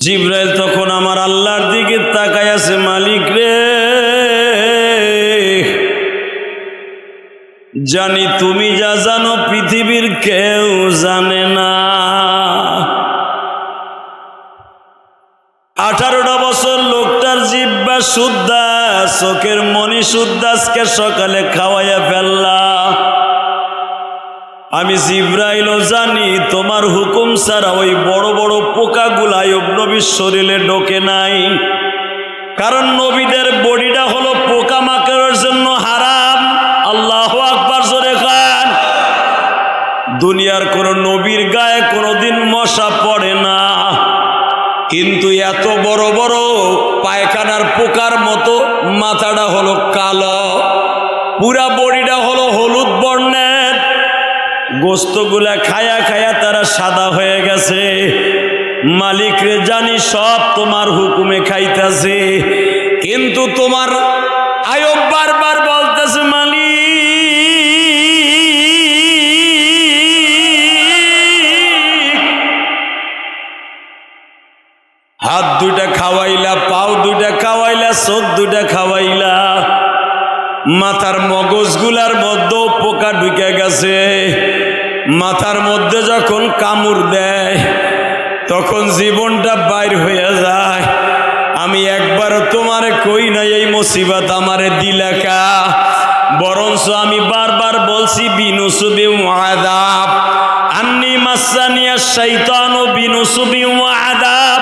জিবরাইল তখন আমার আল্লাহর দিকে তাকায় আছে, মালিক রে, জানি তুমি যা জানো পৃথিবীর কেউ জানে না। 18টা বছর লোকটার জিহ্বা শুদ্ধা, চোখের মনি শুদ্ধা, আজকে সকালে খাওয়াইয়া ফেললা। আমি জিবরাইলও জানি তোমার হুকুম ছাড়া ওই বড় বড় পোকাগুলা আইয়ুব নবীর শরীরে ঢোকে নাই, কারণ নবীদের বডিটা হলো পোকামাকড়ের জন্য হারাম। আল্লাহু আকবার, জোরে খান। দুনিয়ার কোন নবীর গায়ে কোনোদিন মশা পড়ে না, কিন্তু এত বড় বড় পায়খানার পোকার মতো মাথাটা হলো কালো, পুরা বডিটা হলো হলুদ বর্ণের, গোস্তগুলা খায়া খায়া তারা সাদা হয়ে গেছে। মালিক রে, জানি সব তোমার হুকুমে খাইতেছে, কিন্তু তোমার আইয়ুব বারবার বলতেছে, মালিক হাত দুইটা খাওয়াইলা, পাও দুইটা খাওয়াইলা, চোখ দুইটা খাওয়াইলা, মাথার মগজগুলার মধ্যেও পোকা ঢুকে গেছে। মাথার মধ্যে যখন কামড় দেয় তখন জীবনটা বাইর হয়ে যায়। আমি একবারও তোমারে কই না এই মুসিবত আমারে দিলাকা, বরঞ্চ আমি বারবার বলছি বিনুসুবি ওয়াদাব, আন্নি মাসানিয়া শাইতানু বিনুসুবি ওয়াদাব।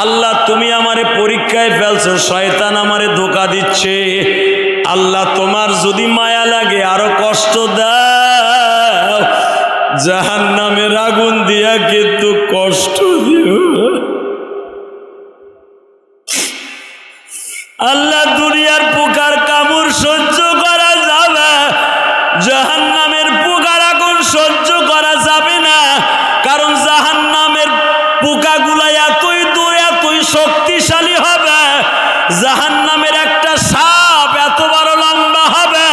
আল্লাহ তুমি আমারে পরীক্ষায় ফেলছো, শয়তান আমারে ধোঁকা দিচ্ছে। আল্লাহ তোমার যদি মায়া লাগে আরো কষ্ট দাও, জাহান্নামের আগুন দিয়া কিন্তু কষ্ট দিও। আল্লাহ দুনিয়ার পোকার কামড় সহ্য করা যাবে, জাহান্নামের পোকার আগুন সহ্য করা যাবে না, কারণ জাহান্নামের পোকাগুলা এতই দূর এতই শক্তিশালী হবে, জাহান্নামের একটা সাপ এত বড় লম্বা হবে,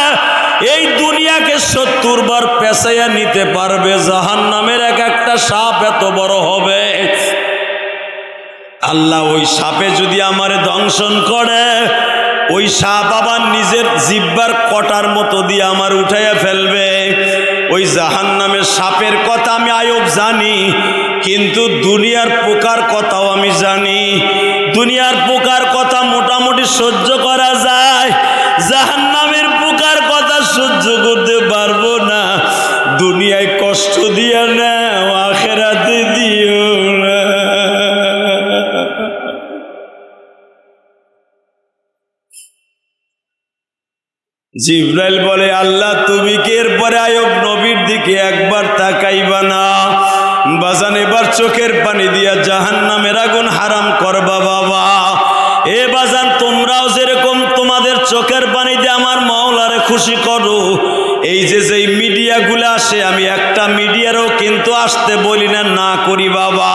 এই দুনিয়াকে 70 বার পেঁচাইয়া নিতে পারবে। জাহান্নামের এক একটা সাপ এত বড় হবে। আল্লাহ ওই সাপে যদি আমারে দংশন করে, ওই সাপ আবার নিজের জিহ্বার কটার মতো দিয়ে আমার উঠাইয়া ফেলবে। ওই জাহান্নামের সাপের কথা আমি আইয়ুব জানি, কিন্তু দুনিয়ার পোকার কথাও আমি জানি। দুনিয়ার পোকার কথা মোটামুটি সহ্য করা যায়, জাহান্নামের পোকার কথা সহ্য করতে পারবো না। দুনিয়ায় কষ্ট দিয়া না, আখিরাতে দিও না। জিবরাইল বলে, আল্লাহ তুমি কি এরপরে আইয়ুব নবীর দিকে একবার তাকাইবা না? বাজান এবার চোখের পানি দিয়া জাহান্নামের আগুন হারাম করবা বাবা। এ বাজান তোমরাও যেরকম তোমাদের চোখের পানি দিয়ে আমার মাওলারে খুশি করো, এই যে যেই মিডিয়াগুলো আসে, আমি একটা মিডিয়ারও কিন্তু আসতে বলি না, না করি বাবা।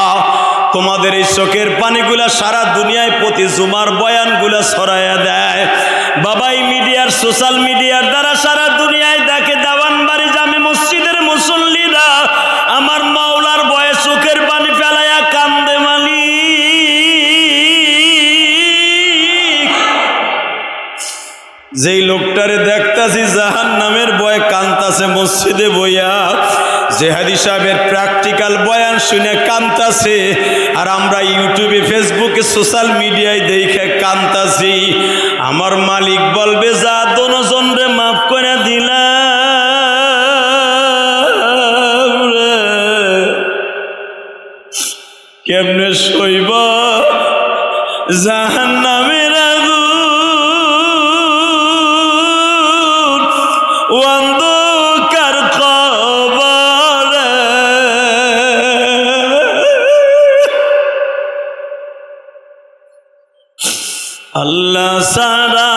তোমাদের এই চোখের পানিগুলা সারা দুনিয়ায় প্রতি জুমার বয়ানগুলা ছড়াইয়া দেয় বাবা। এই মিডিয়ার সোশ্যাল মিডিয়ার দ্বারা সারা দুনিয়ায় দেখে দেওয়ানবাড়ি জামে মসজিদের মুসল্লিরা আমার মাওলার ভয়ে চোখের পানি ফেলাইয়া কান্দে, মালিক যেই লোকটারে দেখতাছি জাহান্নামের ভয়ে কান্তাছে মসজিদে বইয়া, যে হাদি সাহেবের প্র্যাকটিক্যাল বয়ান শুনে কান্তাছে, আর আমরা ইউটিউবে ফেসবুকে সোশ্যাল মিডিয়ায় দেখে কান্তাছি, আমার মালিক বলবে যা দোনোজন রে মাফ করে দিলাম, কেমনে সইব জাহান্নামের আগুন, অন্ধকার কবরে। আল্লাহ সারা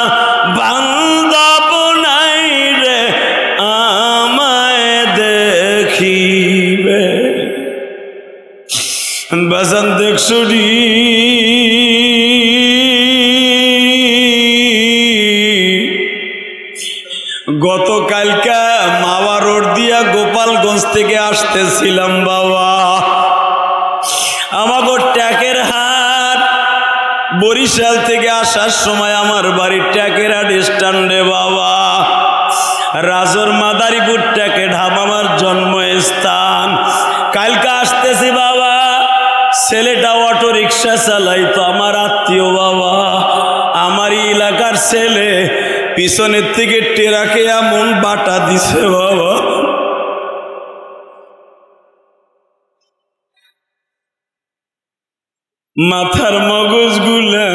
বান্দা বনাই রে আমায় দেখিবে। বাজান দেখছো রে, গতকালকা মাওয়া রোড দিয়া গোপালগঞ্জ থেকে আসতেছিলাম বাবা, আমাগো ট্যাকের হাত বরিশাল থেকে আসার সময় আমার বাড়ি ট্যাকেরহাট স্ট্যান্ডে বাবা, রাজর মাদারীপুর ট্যাকেরহাট আমার জন্মস্থান। কালকে আসতেছি বাবা, ছেলেটা অটো রিক্সা চালাইতো, আমার আত্মীয় বাবা, আমারই এলাকার ছেলে, পিছনের থেকে টেরাকে এমন বাটা দিছে বাবা, মাথার মগজগুলা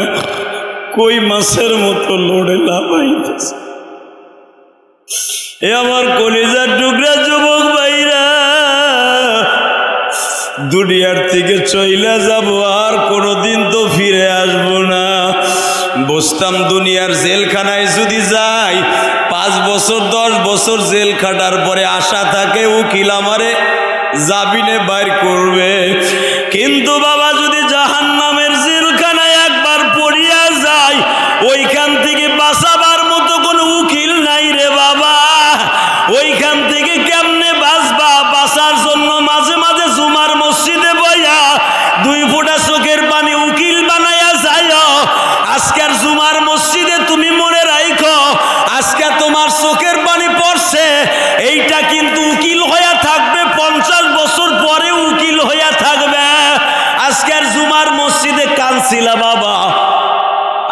কই মাছের মতো লড়ে লাফাইতেছে। এ আমার কলিজার টুকরা যুবক ভাইরা, দুনিয়ার থেকে চইলা যাব, আর কোনোদিন তো ফিরে আসবো না। বুঝতাম দুনিয়ার জেলখানায় যদি যাই, 5 বছর 10 বছর জেল খাটার পরে আশা থাকে উকিল আমারে জামিনে বাইর করবে। কিন্তু বাবা যদি জাহান্নামের জেলখানায় একবার পড়িয়া যায়, ওইখান থেকে বাঁচাবার মতো কোনো উকিল নাই রে বাবা। ওইখান থেকে কেমনে বাঁচবা? বাঁচার জন্য মাঝে মাঝে জুমার মসজিদে বইয়া 2 ফোঁটা চোখের পানি উকিল বানাইয়া যায়। আজকের জুমার মসজিদে তুমি মনে রাখো, আজকে তোমার চোখের পানি পড়ছে, এইটা কিন্তু উকিল হইয়া থাকবে 50 বছর পরে উকিল হইয়া থাকবে। আজকের জুমার মসজিদে কাঁদছিলা বাবা,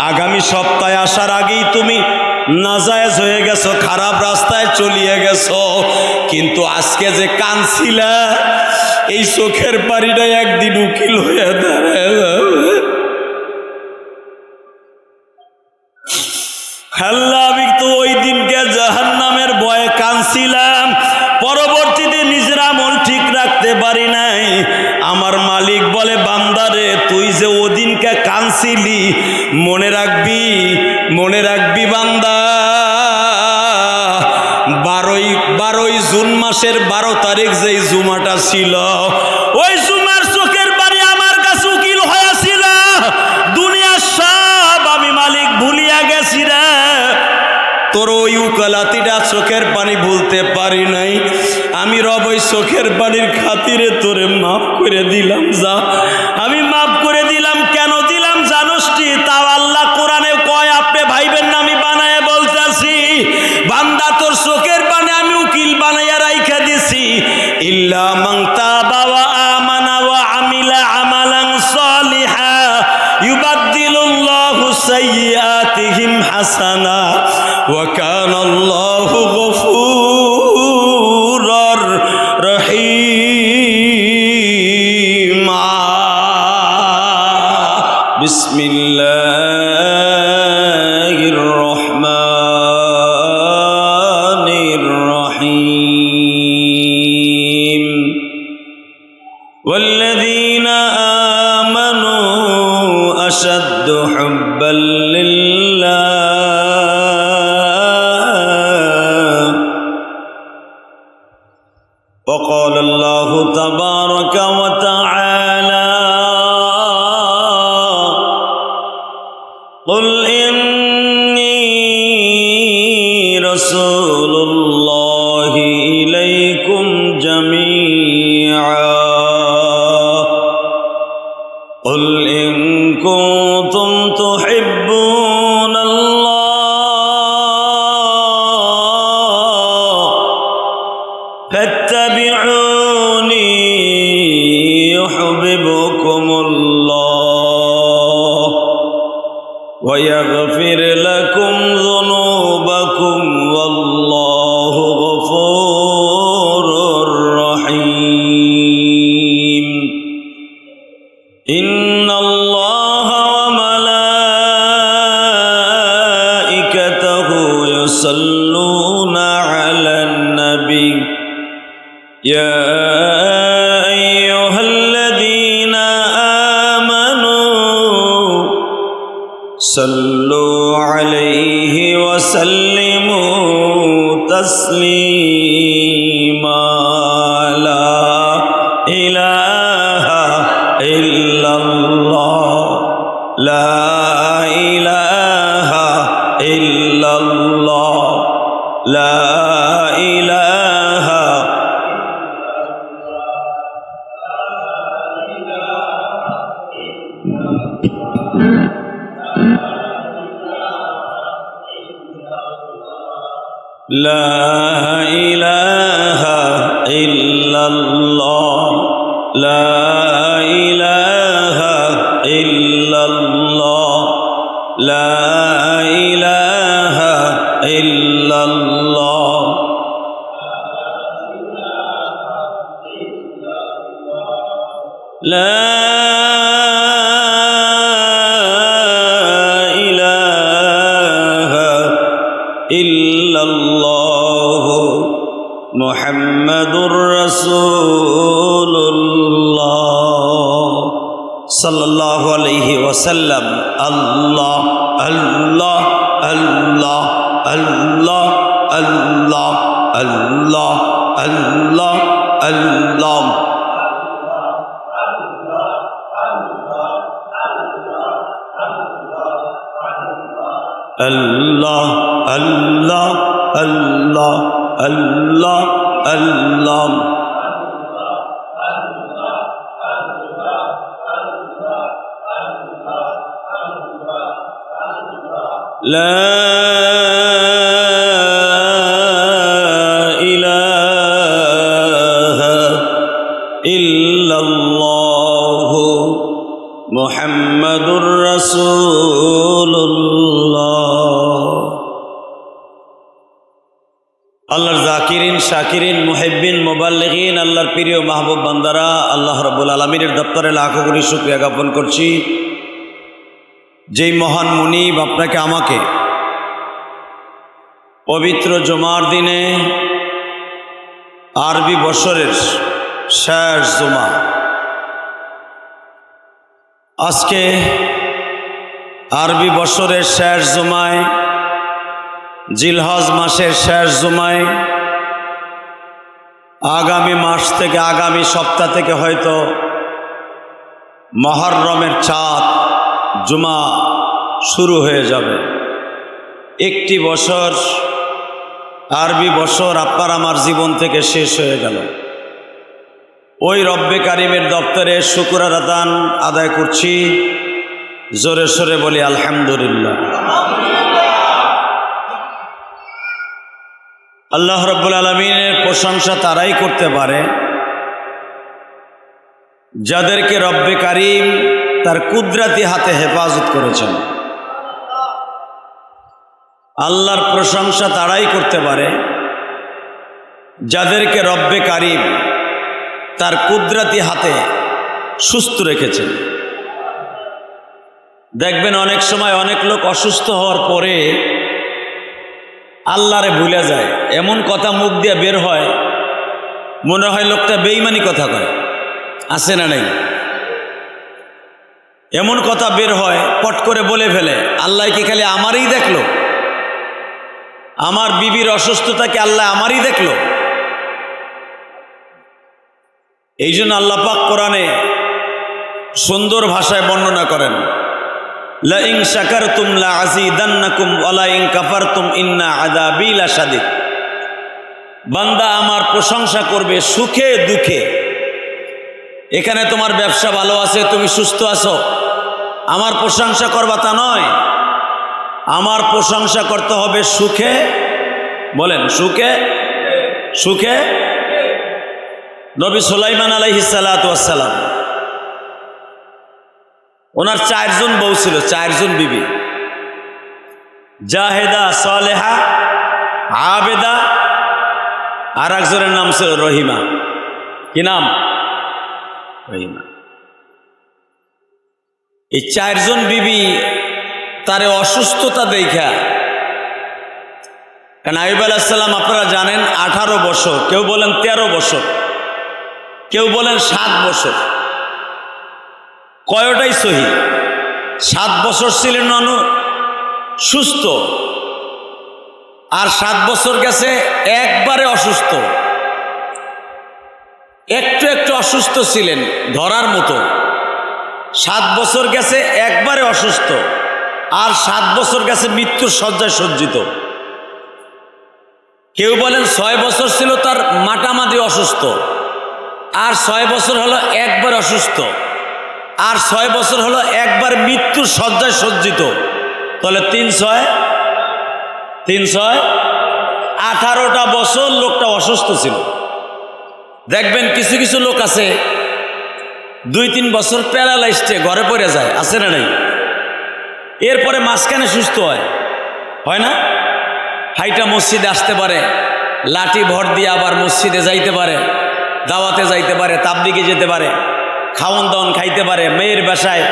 আগামী সপ্তাহে আসার আগেই তুমি নাজায়েজ হয়ে গেছো, খারাপ রাস্তায় চলিয়ে গেছো। কিন্তু আজকে যে কাঁদছিলা, এই চোখের পানিটা একদিন উকিল হয়ে দাঁড়ায় যাবে। আল্লাহ, আমি তো ওই দিনকে জাহান্নামের ভয়ে কাঁদছিলাম, পরবর্তীতে নিজের আমল ঠিক রাখতে পারি নাই। আমার মালিক বলে, বান্দারে তুই যে ওদিনকে কাঁদছিলি, মনে রাখবি, মনে রাখবি বান্দা, 12 জুন মাসের 12 তারিখ যেই জুমাটা ছিল, ওই জুমার চোখের পানি আমার কাছে উকিল হয়েছিল। দুনিয়ার সব আমি মালিক ভুলিয়া গেছি রে, তোর ওই উকালাতিটা চোখের পানি ভুলতে পারি নাই। আমি রব ওই চোখের পানির খাতিরে তোরে মাফ করে দিলাম, যা আমি মাফ করে দিলাম। কেন দিলাম জানোস কি? তাও আল্লাহ কোরআনে কয়, আপনি ভাইবেন না আমি বানায় বলতেছি। বান্দা তোর চোখের পানি আমি উকিল বানাইয়া রাইখা দিছি। ইল্লা মান তাবা ওয়া আমানা ওয়া আমিলা আমালান সালিহা ইউবাদদিলুল্লাহু সাইয়্যাতিহিম হাসানা ওয়া কানাল্লাহু গফুরার রহিমা। বিসমিল্লাহির রহমানির রহিম। والذين آمنوا أشد حبا لله. وقال الله تبارك وتعالى: قل إني رسول الله إليكم جميعا. قل إن كنتم تحبون الله فاتبعوني يحببكم الله ويغفر لكم ذنوبكم والله غفور رحيم. إن الله وملائكته يصلون على النبي يا أيها الذين آمنوا صلوا عليه وسلموا تسليما. لا إله إلا الله لا إله إلا الله لا إله. লা ইলাহা ইল্লাল্লাহ লা ইলাহা ইল্লাল্লাহ লা ইলাহা ইল্লাল্লাহ লা ইলাহা ইল্লাল্লাহ মুহাম্মাদুর রাসূলুল্লাহ সাল্লাল্লাহু আলাইহি ওয়াসাল্লাম। আল্লাহ আল্লাহ আল্লাহ আল্লাহ আল্লাহ আল্লাহ আল্লাহ আল্লাহ আল্লাহ আল্লাহ আল্লাহ আল্লাহ আল্লাহ লা ইলাহা ইল্লাল্লাহ মুহাম্মাদুর রাসূলুল্লাহ। আল্লাহর জাকিরিন শাকিরিন মুহিব্বিন মুবাল্লিগিন আল্লাহর প্রিয় মাহবুব বান্দারা, আল্লাহ রাব্বুল আলামিনের দপ্তরে লাখো কোটি শুকরিয়া জ্ঞাপন করছি। যেই মহান মুনিব আপনাকে আমাকে পবিত্র জুমার দিনে আরবি বছরের শেষ জুমা, আজকে আরবি বছরের শেষ জুমায়, জিলহজ মাসের শেষ জুমায়, আগামী মাস থেকে আগামী সপ্তাহ থেকে হয়তো মুহররমের চাঁদ জুমা শুরু হয়ে যাবে। একটি বছর আরবি বছর আপনার আমার জীবন থেকে শেষ হয়ে গেল। ওই রব্বে কারিমের দপ্তরে শুকর আদায় করছি, জোরে সোরে বলি আলহামদুলিল্লাহ। আল্লাহ রাব্বুল আলামিনের প্রশংসা তারাই করতে পারে যাদেরকে রব্বে কারিম তার কুদরতি হাতে হেফাজত করেছেন। আল্লাহর প্রশংসা তারাই করতে পারে যাদেরকে রব্বে কারিম তার কুদরতি হাতে সুস্থ রেখেছেন। দেখবেন অনেক সময় অনেক লোক অসুস্থ হওয়ার পরে আল্লাহরে ভুলে যায়, এমন কথা মুখ দিয়ে বের হয় মনে হয় লোকটা বেঈমানি কথা কয়, আছে না নাই? এমন কথা বের হয় পট করে বলে ফেলে, আল্লাহ কি খালি আমারই দেখলো? আমার বিবির অসুস্থতা কি আল্লাহ আমারই দেখলো? এই জন্য আল্লাহ পাক কোরআনে সুন্দর ভাষায় বর্ণনা করেন, লা ইন শাকারতুম লা আযীদান্নাকুম ওয়া লা ইন কাফারতুম ইন্না আযাবী লাশাদীদ। বান্দা আমার প্রশংসা করবে সুখে দুঃখে। এখানে তোমার ব্যবসা ভালো আছে, তুমি সুস্থ আছো, আমার প্রশংসা করবা তা নয়। আমার প্রশংসা করতে হবে সুখে, বলেন সুখে সুখে। নবী সুলাইমান আলাইহিস সালাতু ওয়াস সালাম, ওনার 4 জন বউ ছিল, 4 জন বিবি, জাহেদা, সালেহা, আবেদা, আর একজনের নাম ছিল রহিমা। কি নাম? রহিমা। এই 4 জন বিবি তারে অসুস্থতা দেখা, কারণ আইয়ুব আলাইহিস সালাম আপনারা জানেন 18 বছর, কেউ বলেন 13 বছর, কেউ বলেন 7 বছর, কয়টাই সহি। 7 বছর ছিলেন সুস্থ, আর 7 বছর গেছে একবারে অসুস্থ। একটু একটু অসুস্থ ছিলেন ধরার মতো। 7 বছর গেছে একবারে অসুস্থ, আর 7 বছর গেছে মৃত্যুর শয্যায় সজ্জিত। কেউ বলেন 6 বছর ছিল তার মাটামাটি অসুস্থ, আর 6 বছর হলো একবার অসুস্থ। আর 6 বছর হলো একবার মৃত্যুর শয্যায় সজ্জিত, তাহলে 3 6 18টা বছর লোকটা অসুস্থ ছিল। দেখবেন কিছু কিছু লোক আছে 2-3 বছর প্যারালাইজডে ঘরে পড়ে যায়, আছে না নাই? এরপরে মাঝখানে সুস্থ হয় না? হাইটা মসজিদে আসতে পারে, লাঠি ভর দিয়ে আবার মসজিদে যাইতে পারে, দাওয়াতে যাইতে পারে, তাবলিগে যেতে পারে, খাওয়ন দাওয়ন খাইতে পারে, মেয়ের বাসায়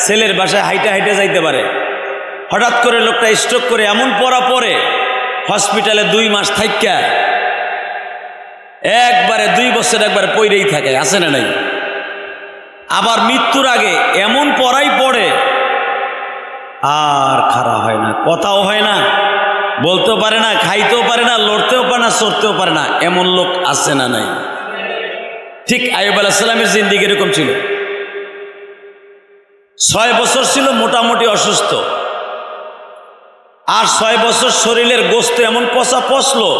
ছেলের বাসায় হাইটা হাইটে যাইতে পারে। হঠাৎ করে লোকটা স্ট্রোক করে এমন পরে হসপিটালে 2 মাস থাইকা একবারে 2 বছর একবারে পইরেই থাকে, আছে না নাই? আবার মৃত্যুর আগে এমন পড়ে আর খাড়া হয় না, কথাও হয় না, বলতেও পারে না, খাইতেও পারে না, লড়তেও পারে না, চড়তেও পারে না, এমন লোক আছে না নাই? ঠিক আইয়ুব আলাইহিস সালামের জিন্দেগি এরকম ছিল। 6 বছর ছিল মোটামুটি অসুস্থ, আর 6 বছর শরীরের গোস্ত এমন পচা পচলো,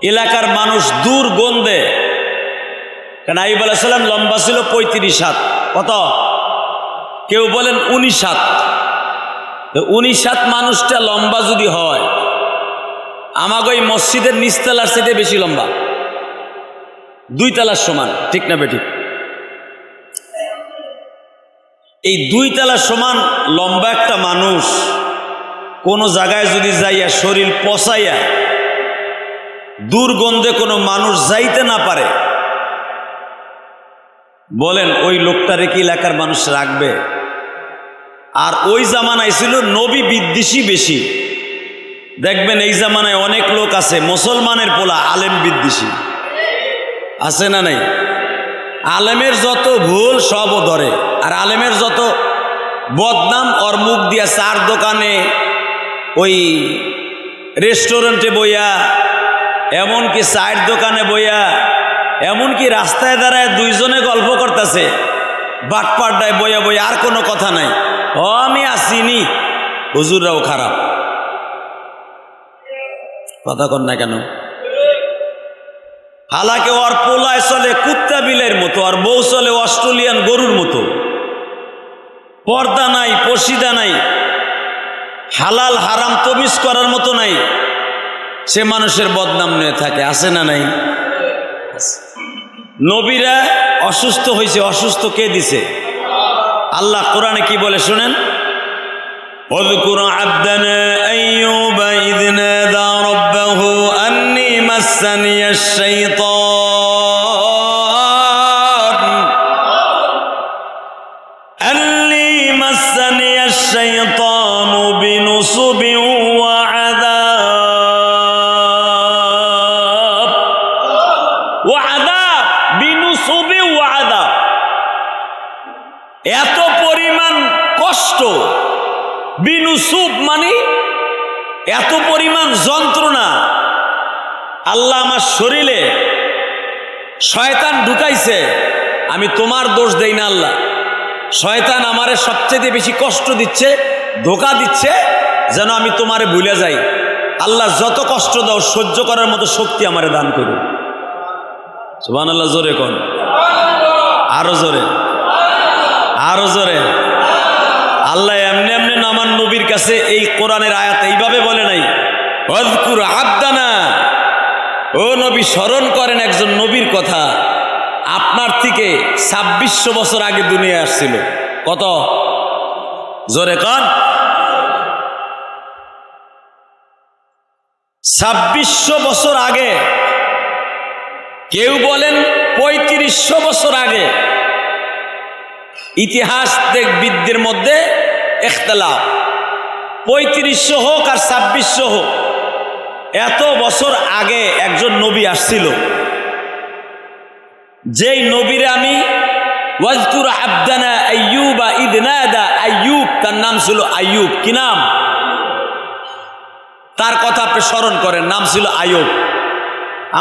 এলাকার মানুষ দূর গন্ধে, কারণ আইয়ুব আলাইহিস সালাম লম্বা ছিল 35 হাত, কত? কেউ বলেন 19 হাত। 19 হাত মানুষটা লম্বা যদি হয়, আমাকে ওই মসজিদের নিচতলার চেয়ে বেশি লম্বা, 2 তলার সমান, ঠিক না বেঠিক? এই 2 তলার সমান লম্বা একটা মানুষ কোনো জায়গায় যদি যাইয়া শরীর পচাইয়া দুর্গন্ধে কোনো মানুষ যাইতে না পারে, বলেন ওই লোকটারে কি এলাকার মানুষ রাখবে? আর ওই জামানায় ছিল নবী বিদ্বেষী বেশি। দেখবেন এই জামানায় অনেক লোক আছে মুসলমানের পোলা আলেম বিদ্বেষী, আছে না নাই? আলেমের যত ভুল সবও ধরে, আর আলেমের যত বদনাম ওর মুখ দিয়া, চার দোকানে, ওই রেস্টুরেন্টে বইয়া, এমনকি চায়ের দোকানে বইয়া, এমনকি রাস্তায় দাঁড়ায় 2 জনে গল্প করতেছে, বাটপাড়ায় বইয়া বইয়া, আর কোনো কথা নাই, ও আমি আসিনি, হুজুররাও খারাপ। কথা কন না কেন? হালাকে ওর পোলায় চলে কুত্তা বিলের মতো, আর বউ চলে অস্ট্রেলিয়ান গরুর মতো, পর্দা নাই, পর্দা নাই, হালাল হারাম তমিজ করার মতো নাই, সে মানুষের বদনাম নিয়ে থাকে, আছে না নাই? নবীরা অসুস্থ হয়েছে, অসুস্থ কে দিছে? আল্লাহ কোরআনে কি বলে শুনেন, ওযকুর আবদানা আইয়ুবা ইয নাদা রাব্বাহু আন্নী মাসসানিয়াশ শাইতানু বিনুসুবিন ওয়া আযাব, বিনুসুবি ওয়া আযাব। এত পরিমাণ কষ্ট, বিনুসুব মানে এত পরিমাণ যন্ত্রণা, আল্লাহ আমার শরীরে শয়তান ঢুকাইছে, আমি তোমার দোষ দেই না আল্লাহ, শয়তান আমারে সবচেয়ে বেশি কষ্ট দিচ্ছে, ধোঁকা দিচ্ছে, যেন আমি তোমারে ভুলে যাই। আল্লাহ যত কষ্ট দাও সহ্য করার মতো শক্তি আমারে দান করো। সুবহানাল্লাহ, জোরে কোন, আরো জোরে, আরো জোরে। আল্লাহ এমনি এমনি আমার নবীর কাছে এই কোরআনের আয়াত এইভাবে বলে নাই, ওযকুর আবদানা, ও নবী স্মরণ করেন একজন নবীর কথা, আপনার থেকে 2600 বছর আগে দুনিয়া আসছিল। কত? জোরে কন। 2600 বছর আগে, কেউ বলেন 3500 বছর আগে। ইতিহাস বিদদের মধ্যে ইখতিলাফ, 3500 হোক আর 2600 হোক, এত বছর আগে একজন নবী আসছিল, যেই নবীরে আমি ওয়াজকুর আবদানা আইয়ুবা ইয নাদা, আইয়ুব তার নাম ছিল আইয়ুব। কি নাম? তার কথা আপনি স্মরণ করেন, নাম ছিল আইয়ুব।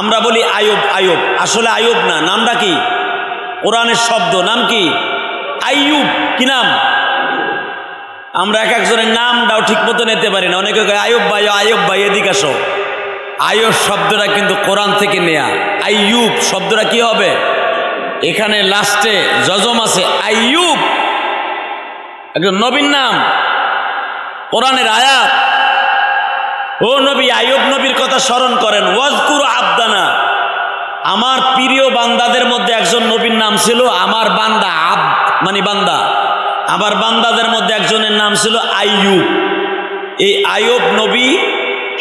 আমরা বলি আইয়ুব আইয়ুব, আসলে আইয়ুব না, নামটা কি? কোরআনের শব্দ, নাম কি? আইয়ুব। কি নাম? আমরা এক একজনের নামটাও ঠিক মতো নিতে পারি না। অনেকে আইয়ুব ভাই এদিকে আসো। আইয়ুব শব্দটা কিন্তু কোরআন থেকে নেয়া। আইয়ুব শব্দটা কি হবে? এখানে লাস্টে যজম আছে আইয়ুব, একজন নবীর নাম, কোরআনের আয়াত। ও নবী, আইয়ুব নবীর কথা স্মরণ করেন। ওয়াজকুর আবদানা, আমার প্রিয় বান্দাদের মধ্যে একজন নবীর নাম ছিল আমার বান্দা, আব্দ মানে বান্দা। আমার বান্দাদের মধ্যে একজনের নাম ছিল আইয়ুব। এই আইয়ুব নবী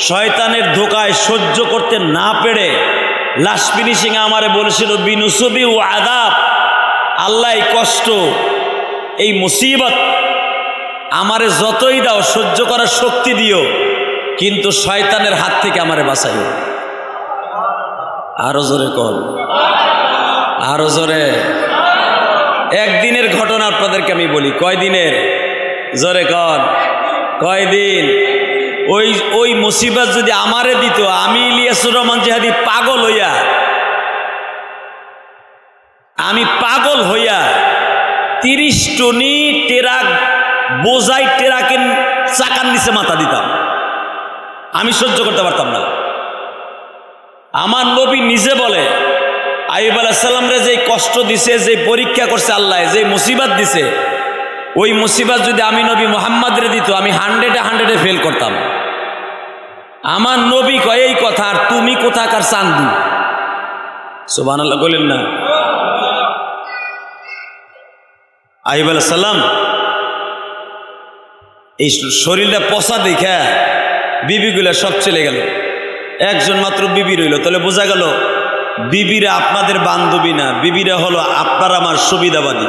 শয়তানের ধোকায় সহ্য করতে না পেরে লাস্ট ফিনিশিং আমারে বলেছিল বিনুসবি ও আদাব, আল্লাহ এই কষ্ট, এই মুসিবত আমারে যতই দাও সহ্য করার শক্তি দিও, কিন্তু শয়তানের হাত থেকে আমারে বাঁচাইও। আরো জোরে কর, আরো জোরে। একদিনের ঘটনা আপনাদেরকে আমি বলি। কয়দিনের? জোরে কর, কয়দিন? ওই মুসিবত যদি আমারে দিত, আমি ইলিয়াসুর রহমান জিহাদি পাগল হইয়া, আমি পাগল হইয়া 30 টনি টেরাক বোঝাই টেরাকের চাকার নিচে মাথা দিতাম। আমি সহ্য করতে পারতাম না। আমার নবী নিজে বলে, আইয়ুব আলাইহিস সালামরে যে কষ্ট দিছে, যে পরীক্ষা করছে আল্লাহ, যে মুসিবত দিছে, ওই মুসিবত যদি আমি নবী মুহাম্মদরে দিত, আমি 100-এ ফেল করতাম। আমার নবী কয় এই কথা, আর তুমি কোথাকার চান্দু? সুবহানাল্লাহ বলেন না। আইয়ুব আলাইহিস সালাম এই শরীরটা পচা দেখা বিবিগুলা সব চলে গেল, একজন মাত্র বিবি রইল। তাহলে বোঝা গেল বিবিরা আপনাদের বান্ধবী না, বিবিরা হলো আপনার আমার সুবিধাবাদী।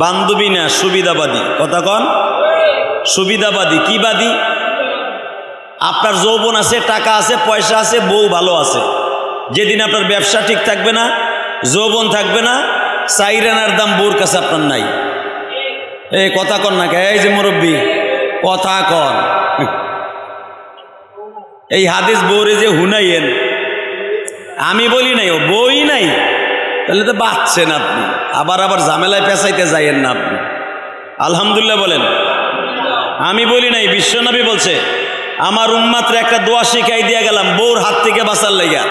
বান্ধবী না, সুবিধাবাদী। কথা কন, সুবিধাবাদী। কি বাদী? আপনার যৌবন আছে, টাকা আছে, পয়সা আছে, বউ ভালো আছে, যেদিন আপনার ব্যবসা ঠিক থাকবে না, যৌবন থাকবে না, চাইরানার দাম বউর কাছে আপনার নাই। এই কথা কন না, এই যে মুরব্বী কথা কন। এই হাদিস বউরে যে হুনাইয়েন, আমি বলি নাই, ও বই নাই, তাহলে তো বাঁচছেন আপনি। আবার ঝামেলায় পেঁচাইতে যাইয়েন না আপনি। আলহামদুলিল্লাহ বলেন। আমি বলি নাই, বিশ্বনবী বলছে, আমার উম্মাতরে একটা দোয়া শিখাই দিয়া গেলাম বউর হাত থেকে বাঁচার লাইগা।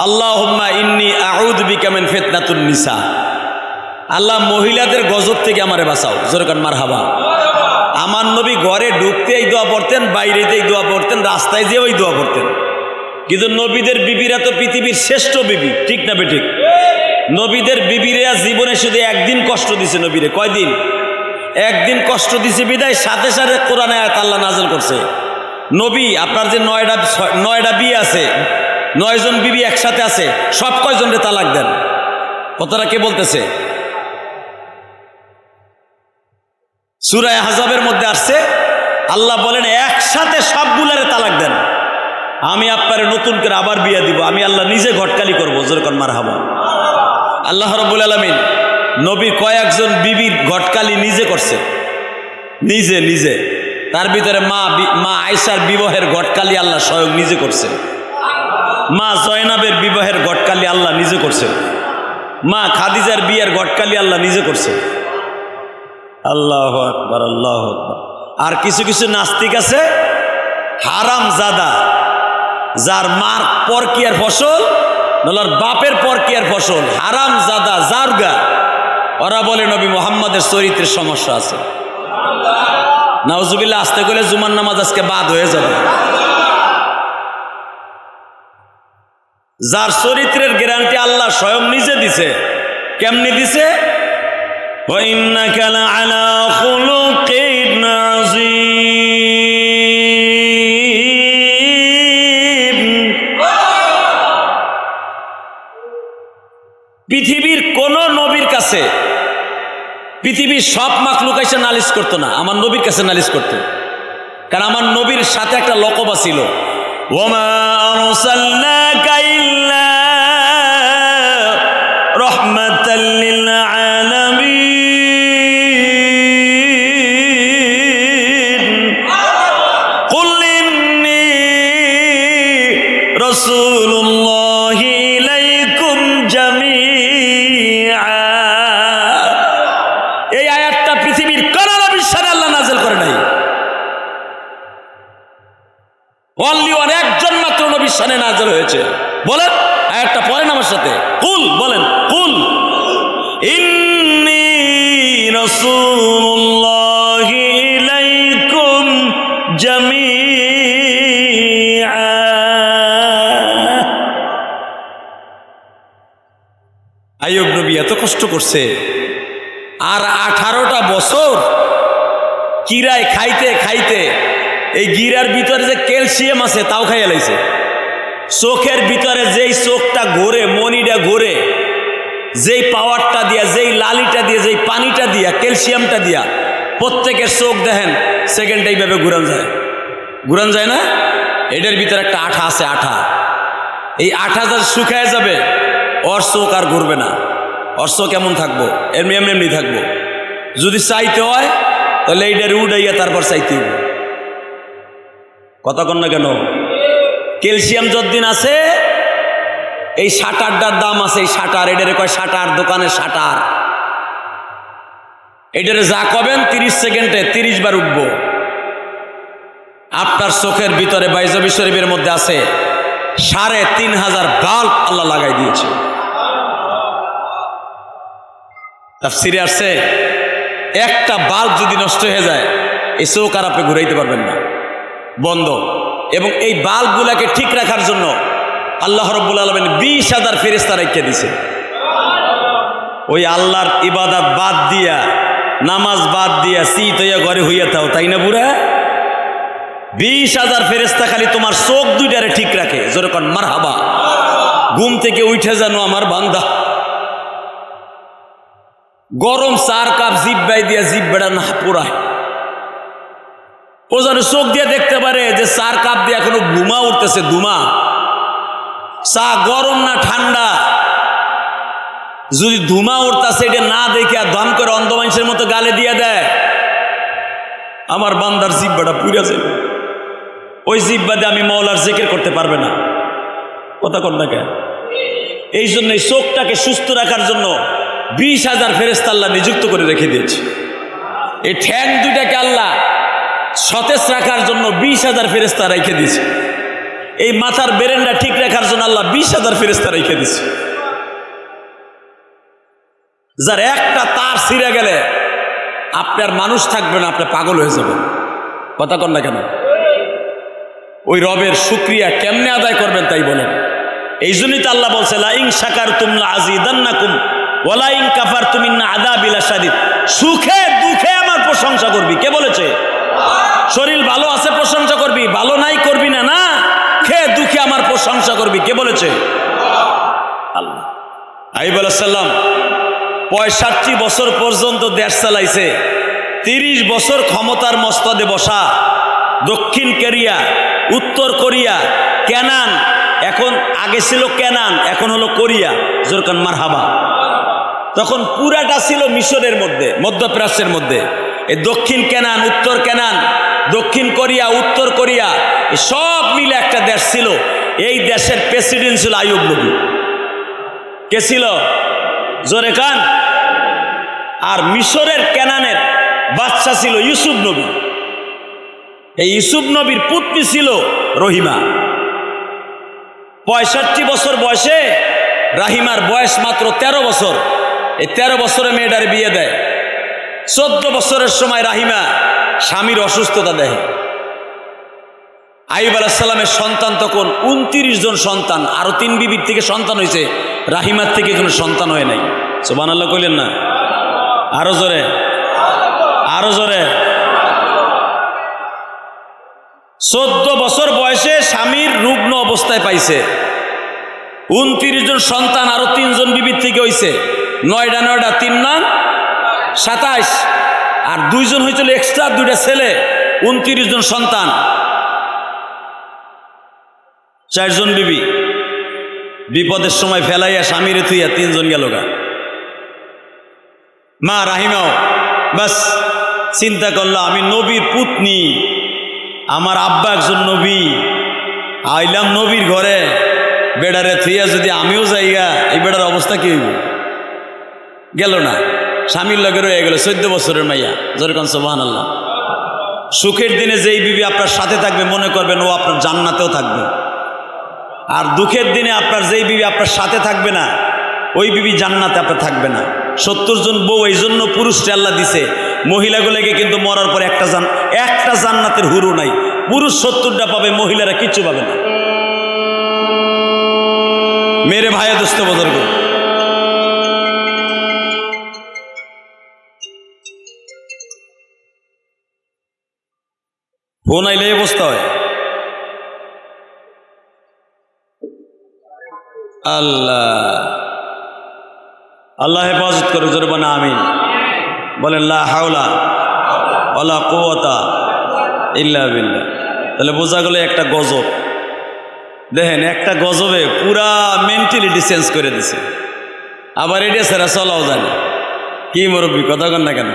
আল্লাহুম্মা ইন্নী আউযু বিকা মিন ফিতনাতুন নিসা। আল্লাহ মহিলাদের গজব থেকে আমারে বাঁচাও। জোরে কান মারহাবা। আমার নবী ঘরে ঢুকতেই দোয়া পড়তেন, বাইরেতেই দোয়া পড়তেন, রাস্তায় যেয়ে ওই দোয়া পড়তেন। কিন্তু নবীদের বিবিরা তো পৃথিবীর শ্রেষ্ঠ বিবি, ঠিক না বেঠিক? নবীদের বিবিরা জীবনে শুধু একদিন কষ্ট দিছে নবীরে। কয়দিন? একদিন কষ্ট দিছে বিদায় সাথে সাথে কোরআনে আয়াত আল্লাহ নাযিল করছে, নবী আপনার যে 9টা বিয়ে আছে, 9 জন বিবি একসাথে আছে, সব কয়জনরে তালাক দেন। কথাটা কে বলতেছে? সূরা আহজাবের মধ্যে আসছে, আল্লাহ বলেন একসাথে সবগুলারে তালাক দেন, আমি আপনারে নতুন করে আবার বিয়ে দিব, আমি আল্লাহ নিজে ঘটকালি করবো। জোরকান মারহাবা। আল্লাহ রাব্বুল আলামিন নবীর কয়েকজন বিবির ঘটকালি নিজে করছে, নিজে। তার ভিতরে মা আয়েশার বিবাহের ঘটকালি আল্লাহ স্বয়ং নিজে করছে, মা জয়নাবের বিবাহের ঘটকালি আল্লাহ নিজে করছে, মা খাদিজার বিয়ের ঘটকালি আল্লাহ নিজে করছে। আল্লাহু আকবার, আল্লাহু আকবার। আর কিছু কিছু নাস্তিক আছে হারাম জাদা, যার মার পরকিয়ার ফসল, নলার বাপের পরকিয়ার ফসল, হারাম জাদা জারগা, ওরা বলে নবী মুহাম্মদের চরিত্রের সমস্যা আছে। নাউজুবিল্লাহ। আসতে গেলে জুমার নামাজ আজকে বাদ হয়ে যাবে। যার চরিত্রের গ্যারান্টি আল্লাহ স্বয়ং নিজে দিছে। কেমনি দিছে? ওয়া ইন্নাকা লাআলা খুলুকিন আযীম। পৃথিবীর কোন নবীর কাছে, পৃথিবীর সব মাখলুক এসে নালিশ করতো না, আমার নবীর কাছে নালিশ করতো। কারণ আমার নবীর সাথে একটা লকবা ছিল, ওয়ামা আরসালনাকা ইল্লা রাহমাতাল লিল আলামিন। কুল ইন্নী রাসূলুল্লাহি ইলাইকুম জামিআ। এই আয়াতটা পৃথিবীর কোন নবীর সাথে আল্লাহ নাযিল করে নাই। অনলি একজন মাত্র নবীর সাথে নাযিল হয়েছে। বলেন আয়াতটা পড়েন আমার সাথে, কুল বলেন, কুল ইন্নী রাসূলুল্লাহি ইলাইকুম জামিআ। আইয়ুব নবী এত কষ্ট করছে, আর 18টা বছর কিরায় খাইতে খাইতে এই গিরার ভিতরে যে ক্যালসিয়াম আছে তাও খাইয়া লাইছে। চোখের ভিতরে যেই চোখটা ঘোরে, মনিটা ঘোরে, যেই পাওয়ারটা দিয়া, যেই লালিটা দিয়ে, যেই পানিটা দিয়া, ক্যালসিয়ামটা দিয়া প্রত্যেকের চোখ দেখেন সেকেন্ডে এইভাবে ঘুরান যায় না? এটার ভিতরে একটা আঠা আছে, আঠা। এই আঠা যা শুকায় যাবে, ওর চোখ আর ঘুরবে না। ওর চোখ কেমন থাকবো? এমনি এমনি থাকবো। যদি চাইতে হয় তাহলে এইটার উড়াইয়া তারপর চাইতে হবে। কথা কন না কেন? ক্যালসিয়াম যতদিন আছে, এই শাটারটার দাম আছে, এই শাটার, এটারে কয় শাটার, দোকানের শাটার। এটারে যা কবেন 30 সেকেন্ডে 30 বার উঠবো। আপনার চোখের ভিতরে বাইজাবি শরীফের মধ্যে আছে 3500 বাল্ব আল্লাহ লাগাই দিয়েছে। তাফসীরে আসছে একটা বাল্ব যদি নষ্ট হয়ে যায়, এই চোখ আর আপনি ঘুরাইতে পারবেন না, বন্ধ। এবং এই বাল্বগুলাকে ঠিক রাখার জন্য আল্লাহ রাব্বুল আলামিন 20,000 ফেরেশতা রেখে দিয়েছে। ওই আল্লাহর ইবাদত বাদ দিয়া, নামাজ বাদ দিয়া শীত হইয়া ঘরে হইয়া থাও, তাই না বুড়া? 20,000 ফেরেশতা খালি তোমার চোখ দুইটারে ঠিক রাখে। জোরে কোন মারহাবা। ঘুম থেকে উঠে জানো আমার বান্দা গরম 4 কাপ জিব্বাই দিয়া জিব্বাটা না পোড়ায়, ও যেন চোখ দিয়ে দেখতে পারে যে 4 কাপ দিয়ে এখনো ধুমা উঠতেছে। ধুমা, চা গরম না ঠান্ডা, যদি ধুমা উঠতেছে এটা না দেখে আর দাম করে অন্ধ মানুষের মতো গালে দিয়ে দেয়, আমার বান্দার জিব্বাটা পুড়ে যায়। ওই জিব্বা দিয়ে আমি মাওলার জিকির করতে পারবে না। কথা কন না কেন? এই জন্য এই চোখটাকে সুস্থ রাখার জন্য 20,000 ফেরেশতা আল্লাহ নিযুক্ত করে রেখে দিয়েছে। এই ঠ্যাং দুইটাকে আল্লাহ সতেজ রাখার জন্য 20,000 ফেরেশতা রেখে দিয়েছে। এই মাথার বেরেনটা ঠিক রাখার জন্য আল্লাহ 20,000 ফেরেশতা রেখে দিয়েছে। যার একটা তার ছিঁড়ে গেলে আপনার মানুষ থাকবে না, আপনি পাগল হয়ে যাবেন। কথা কন না কেন? ওই রবের শুকরিয়া কেমনে আদায় করবেন তাই বলেন। এই জন্যই তো আল্লাহ বলছে লা ইন শাকারতুম লা আযীদান্নাকুম ওয়া লা ইন কাফারতুম ইন্না আযাবি লাশাদীদ। সুখে দুঃখে আমার প্রশংসা করবি। কে বলেছে? শরীর ভালো আছে প্রশংসা করবি, ভালো নাই করবি না। না, খেয়ে দুঃখে আমার প্রশংসা করবি। কে বলেছে? আল্লাহ। আইয়ুব আলাইহিস সালাম 65 বছর পর্যন্ত দেশ চালাইছে। 30 বছর ক্ষমতার মস্তদে বসা। দক্ষিণ কোরিয়া, উত্তর কোরিয়া, কেনান, এখন আগে ছিল কেনান, এখন হলো কোরিয়া। জোরকান মারহাবা। তখন পুরাটা ছিল মিশরের মধ্যে, মধ্যপ্রাচ্যের মধ্যে। এই দক্ষিণ কেনান, উত্তর কেনান, দক্ষিণ কোরিয়া, উত্তর কোরিয়া, সব মিলে একটা দেশ ছিল। এই দেশের প্রেসিডেন্ট ছিল আইয়ুব নবী। কে ছিল? জোরে কান। আর মিশরের কেনানের বাদশা ছিল ইউসুফ নবী। এই ইউসুফ নবীর পুত্রী ছিল রহিমা। 65 বছর বয়সে রাহিমার বয়স মাত্র 13 বছর। এই 13 বছরে মেয়েটার বিয়ে দেয়। 14 বছরের সময় রাহিমা স্বামীর অসুস্থতা দেয়। আইয়ুব আলাইহিস সালামের সন্তান তখন 29 জন সন্তান। আরো 3 বিবির থেকে সন্তান হয়েছে, রাহিমার থেকে কোনো সন্তান হয় নাই। সুবহানাল্লাহ কইলেন না? আরো জোরে, আরো জোরে। 14 বছর বয়সে স্বামীর রুগ্ন অবস্থায় পাইছে। 29 জন সন্তান আরো 3 জন বিবির থেকে হয়েছে। 9টা 3 নং 27, আর 2 জন হয়েছিল এক্সট্রা, 2টা ছেলে। 29 জন সন্তান, 4 জন বিবি। বিপদের সময় ফেলাইয়া স্বামীরে থুইয়া 3 জন গেল গা। মা রাহিমাও বাস চিন্তা করলো, আমি নবীর পুতনি, আমার আব্বা একজন নবী, আইলাম নবীর ঘরে, বেড়ারে থুইয়া যদি আমিও যাইগা, এই বেড়ার অবস্থা কি হইব? গেল না, স্বামীর লগে রয়ে গেল। 14 বছরের মাইয়া। যেরকম সুবহানাল্লাহ। সুখের দিনে যেই বিবি আপনার সাথে থাকবে মনে করবেন ও আপনার জান্নাতেও থাকবে। আর দুঃখের দিনে আপনার যেই বিবি আপনার সাথে থাকবে না, ওই বিবি জান্নাতে আপনার থাকবে না। 70 জন বউ এই জন্য পুরুষকে আল্লাহ দিছে, মহিলাগুলোকে কিন্তু মরার পর একটা জান্নাতের হুরু নাই। পুরুষ 70টা পাবে, মহিলারা কিচ্ছু পাবে না। মেরে ভাইয়া দোস্ত বুজুর্গ, ফোন আইলে এই অবস্থা হয়। আল্লাহ হেফাজত করে জোরবানা আমিন বলেন। লা হাওলা ওয়ালা কুওয়াতা ইল্লা বিল্লাহ। তাহলে বোঝা গেল একটা গজব। দেখেন, একটা গজবে পুরা মেন্টালিটি চেঞ্জ করে দিছে। আবার এটা সেরা চলাও জানে কি মুরব্বী, কথা কন না কেন?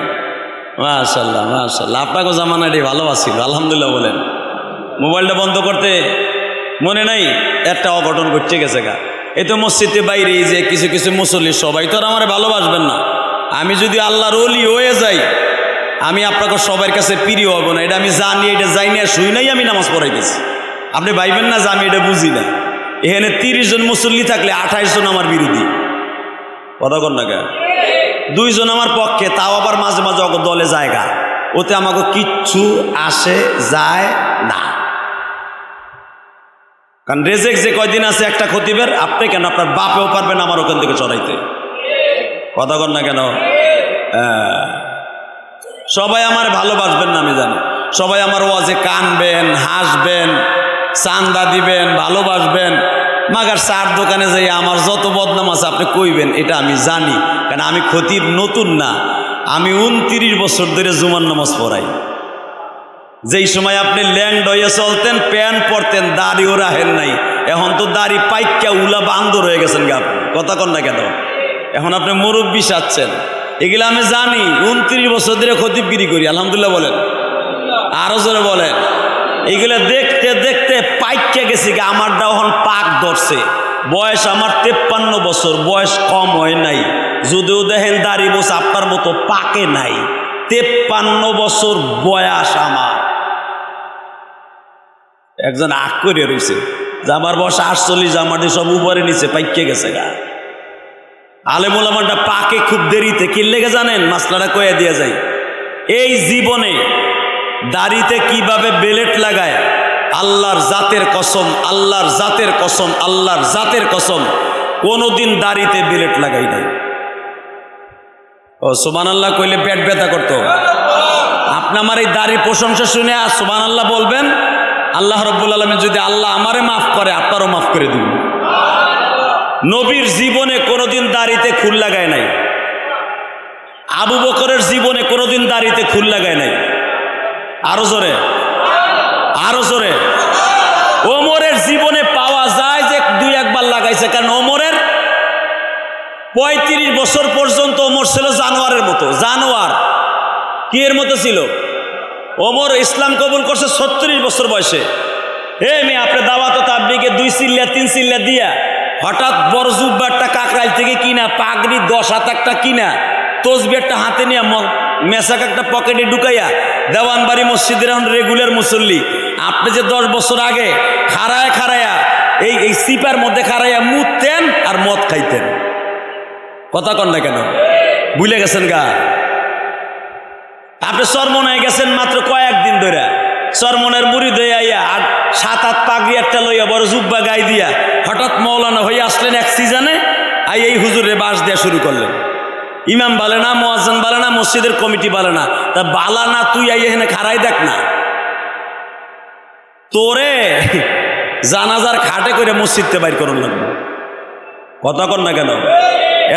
মাশাল্লাহ মাশাল্লাহ, আপনাকে জামানাটি ভালো আছিল আলহামদুলিল্লাহ বলেন। মোবাইলটা বন্ধ করতে মনে নাই, একটা অঘটন ঘটছে গেছে গা। এই তো মসজিদে বাইরে যে কিছু কিছু মুসল্লি, সবাই তো আর আমার ভালোবাসবেন না। আমি যদি আল্লাহর ওলি হয়ে যাই, আমি আপনাকে সবার কাছে প্রিয় হব না, এটা আমি জানি। এটা যাই না, শুই নাই, আমি নামাজ পড়াইতেছি। আপনি ভাইবেন না যে আমি এটা বুঝি না। এখানে 30 জন মুসল্লি থাকলে 28 জন আমার বিরোধী, কথা কন না কেন? 2 জন আমার পক্ষে, তাও আবার মাঝে মাঝে অগ দলে জায়গা, ওতে আমাকে কিচ্ছু আসে যায় না। কারণ রেজেক যে কয়দিন আছে একটা খতিবের, আপনি কেন, আপনার বাপেও পারবেন আমার ওখান থেকে চড়াইতে, কথা কন না কেন? সবাই আমার ভালোবাসবেন না আমি জানি। সবাই আমার ওয়াজে কানবেন, হাসবেন, চান্দা দিবেন, ভালোবাসবেন। মাগার চার দোকানে যাই আমার যত বদনাম আছে আপনি কইবেন, এটা আমি জানি। কারণ আমি খতিব নতুন না, আমি 29 বছর ধরে জুমার নামাজ পড়াই। যেই সময় আপনি ল্যান্ড হয়ে চলতেন, প্যান্ট পরতেন, দাড়িও রাখেন নাই, এখন তো দাড়ি পাইকা উলা বান্দর হয়ে গেছেন গা আপনি, কথা কন না কেন? এখন আপনি মুরব্বি সাচ্ছেন, এগুলো আমি জানি। 29 বছর ধরে খতিবগিরি করি আলহামদুলিল্লাহ বলেন, আরো জোরে বলেন। এইগুলো দেখতে দেখতে পাইকা গেছি গা, আমারটা এখন পাক ধরছে। বয়স আমার 53 বছর, বয়স কম হয় নাই। যদিও দেখেন দাড়ি বস আপনার মতো পাকে নাই, 53 বছর বয়স আমার। একজন আগ করে রয়েছে যে আমার বয়স 48, আমাদের সব উপরে নিচে পাইকে গেছে গা। আলেমুল আমারটা পাকে খুব দেরিতে, কি লেগে জানেন? মাসলাটা কয়ে দিয়ে যায়। এই জীবনে দাড়িতে কিভাবে বেলেট লাগায়, আল্লাহর জাতের কসম, আল্লাহর জাতের কসম, আল্লাহর জাতের কসম, কোনোদিন দাড়িতে বেলেট লাগাই নাই। ও সুবহানাল্লাহ কইলে পেট ব্যথা করতো। আপনি আমার এই দাড়ির প্রশংসা শুনে সুবহানাল্লাহ বলবেন, আল্লাহ রাব্বুল আলামিন যদি আল্লাহ আমারে মাফ করে, আপনারও মাফ করে দিবেন। নবীর জীবনে কোনোদিন দাড়িতে খুল লাগায় নাই। আবু বকরের জীবনে কোনোদিন দাড়িতে খুল লাগায় নাই। আরো জোরে, আরো জোরে। ওমরের জীবনে পাওয়া যায় যে 2-1 বার লাগাইছে, কারণ ওমরের 35 বছর পর্যন্ত ওমর ছিল জানোয়ারের মতো। জানোয়ার কি এর মতো ছিল? ওমর ইসলাম কবুল করছে 36 বছর বয়সে। মেয়ে আপনি দাওয়াত তাবলীগে 2 চিল্লা 3 চিল্লা দিয়া হঠাৎ বড় জুব্বারটা কাকরাইল থেকে কিনা, পাগড়ি 10 হাত একটা কিনা, তসবি একটা হাতে নিয়ে, মেসাক একটা পকেটে ঢুকাইয়া, দেওয়ানবাড়ি মসজিদের এখন রেগুলার মুসল্লি। আপনি যে 10 বছর আগে খাড়ায় খাড়াইয়া এই সিপার মধ্যে খাড়াইয়া মুততেন আর মদ খাইতেন, কথা কন না কেন? ভুলে গেছেন গা? আপনি চরমন হয়ে গেছেন মাত্র কয়েকদিন ধরে। চরমনের মুরিদ হয়ে আইয়া আর 7-8 পাগড়ি একটা লইয়া বড় জুব্বা গাই দিয়া হঠাৎ মৌলানা হয়ে আসলেন এক সিজনে। এই হুজুরে বাস দেওয়া শুরু করলেন। ইমাম বলে না, মুয়াজ্জিন বলে না, মসজিদের কমিটি বলে না, তা বালা না তুই এখানে খাড়াই দেখ না, তোরে জানাজার খাটে করে মসজিদতে বাইর করুন লাগবে, কথা কন না কেন?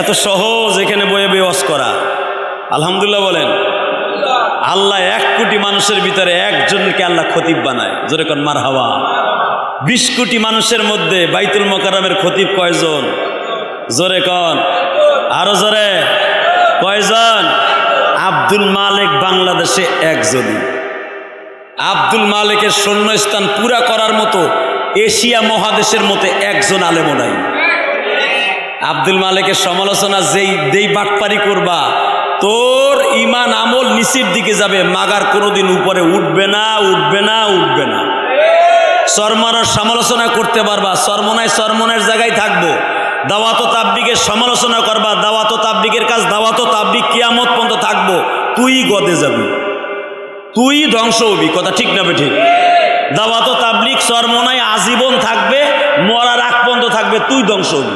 এত সহজ এখানে বয়ে বয়ে ওয়াজ করা। আলহামদুলিল্লাহ বলেন। আল্লাহ 1 কোটি মানুষের ভিতরে একজনকে আল্লাহ খতিব বানায়, জোরে কন মারহাবা। 20 কোটি মানুষের মধ্যে বাইতুল মোকাররমের খতিব কয়জন? জোরে কন, আরো জোরে, কয়জন? আব্দুল মালিক বাংলাদেশে একজনই। আব্দুল মালিকের শূন্যস্থান পুরা করার মতো এশিয়া মহাদেশের মধ্যে একজন আলেমও নাই। আব্দুল মালিকের সমালোচনা যেই বাটপারি করবা, তোর ইমান আমল নিচের দিকে যাবে, মাগার কোনোদিন উপরে উঠবে না, উঠবে না, উঠবে না। চরমনার সমালোচনা করতে পারবা, চরমনায় চরমনের জায়গায় থাকবো। দাওয়াত ও তাবলীগের সমালোচনা করবা, দাওয়াত ও তাবলীগের কাজ, দাওয়াত ও তাবলীগ কিয়ামত পর্যন্ত থাকবো। তুই গদে যাবি, তুই ধ্বংস হবি। কথা ঠিক না বেঠিক? দাওয়াত ও তাবলীগ চরমনায় আজীবন থাকবে, মরার আগ পর্যন্ত থাকবে, তুই ধ্বংস হবি।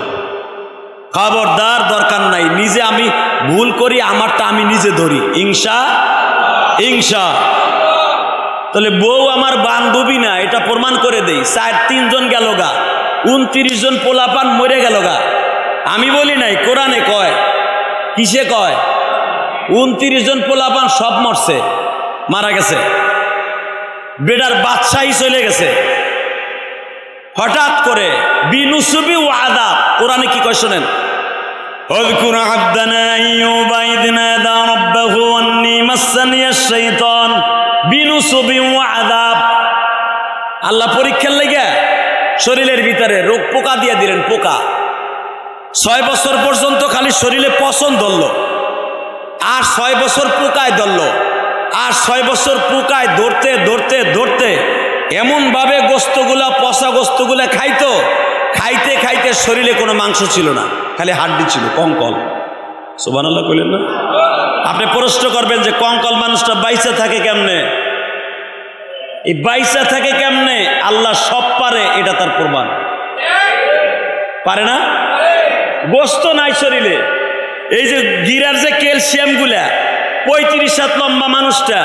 খবরদার, দরকার নাই। নিজে আমি ভুল করি, আমারটা আমি নিজে ধরি, ইনশা। তাহলে বউ আমার বান্ধবী না, এটা প্রমাণ করে দেই। 4-3 জন গেল গা, 29 জন পোলাপান মরে গেল গা। আমি বলি নাই, কোরআনে কয়। কিসে কয়? 29 জন পোলাপান সব মরছে, মারা গেছে, বেটার বাদশাহী চলে গেছে। হঠাৎ করে বিনুসুবি ও আদাব, কোরআনে কি কয় শোনেন। اذكر عبدنا أيوب إذ نادى ربه أني مسني الشيطان بنصب وعذاب। আল্লাহ পরীক্ষার লেগে শরীরের ভিতরে রোগ পোকা দিয়ে দিলেন, পোকা। 6 বছর পর্যন্ত খালি শরীরে পচন ধরল, আর 6 বছর পোকায় ধরল, আর 6 বছর পোকায় ধরতে ধরতে ধরতে এমনভাবে গোস্তগুলা, পচা গোস্তগুলা খাইতো, খাইতে খাইতে শরীরে কোনো মাংস ছিল না, খালি হাড্ডি ছিল, কঙ্কল। সুবহানাল্লাহ কইলেন না? আপনি প্রশ্ন করবেন যে কঙ্কল মানুষটা বাইসা থাকে কেমনে? এই বাইসা থাকে কেমনে? আল্লাহ সব পারে, এটা তার প্রমাণ। পারে না? গোস্ত নাই শরীরে। এই যে গিরার যে ক্যালসিয়াম গুলা, 35 হাত লম্বা মানুষটা,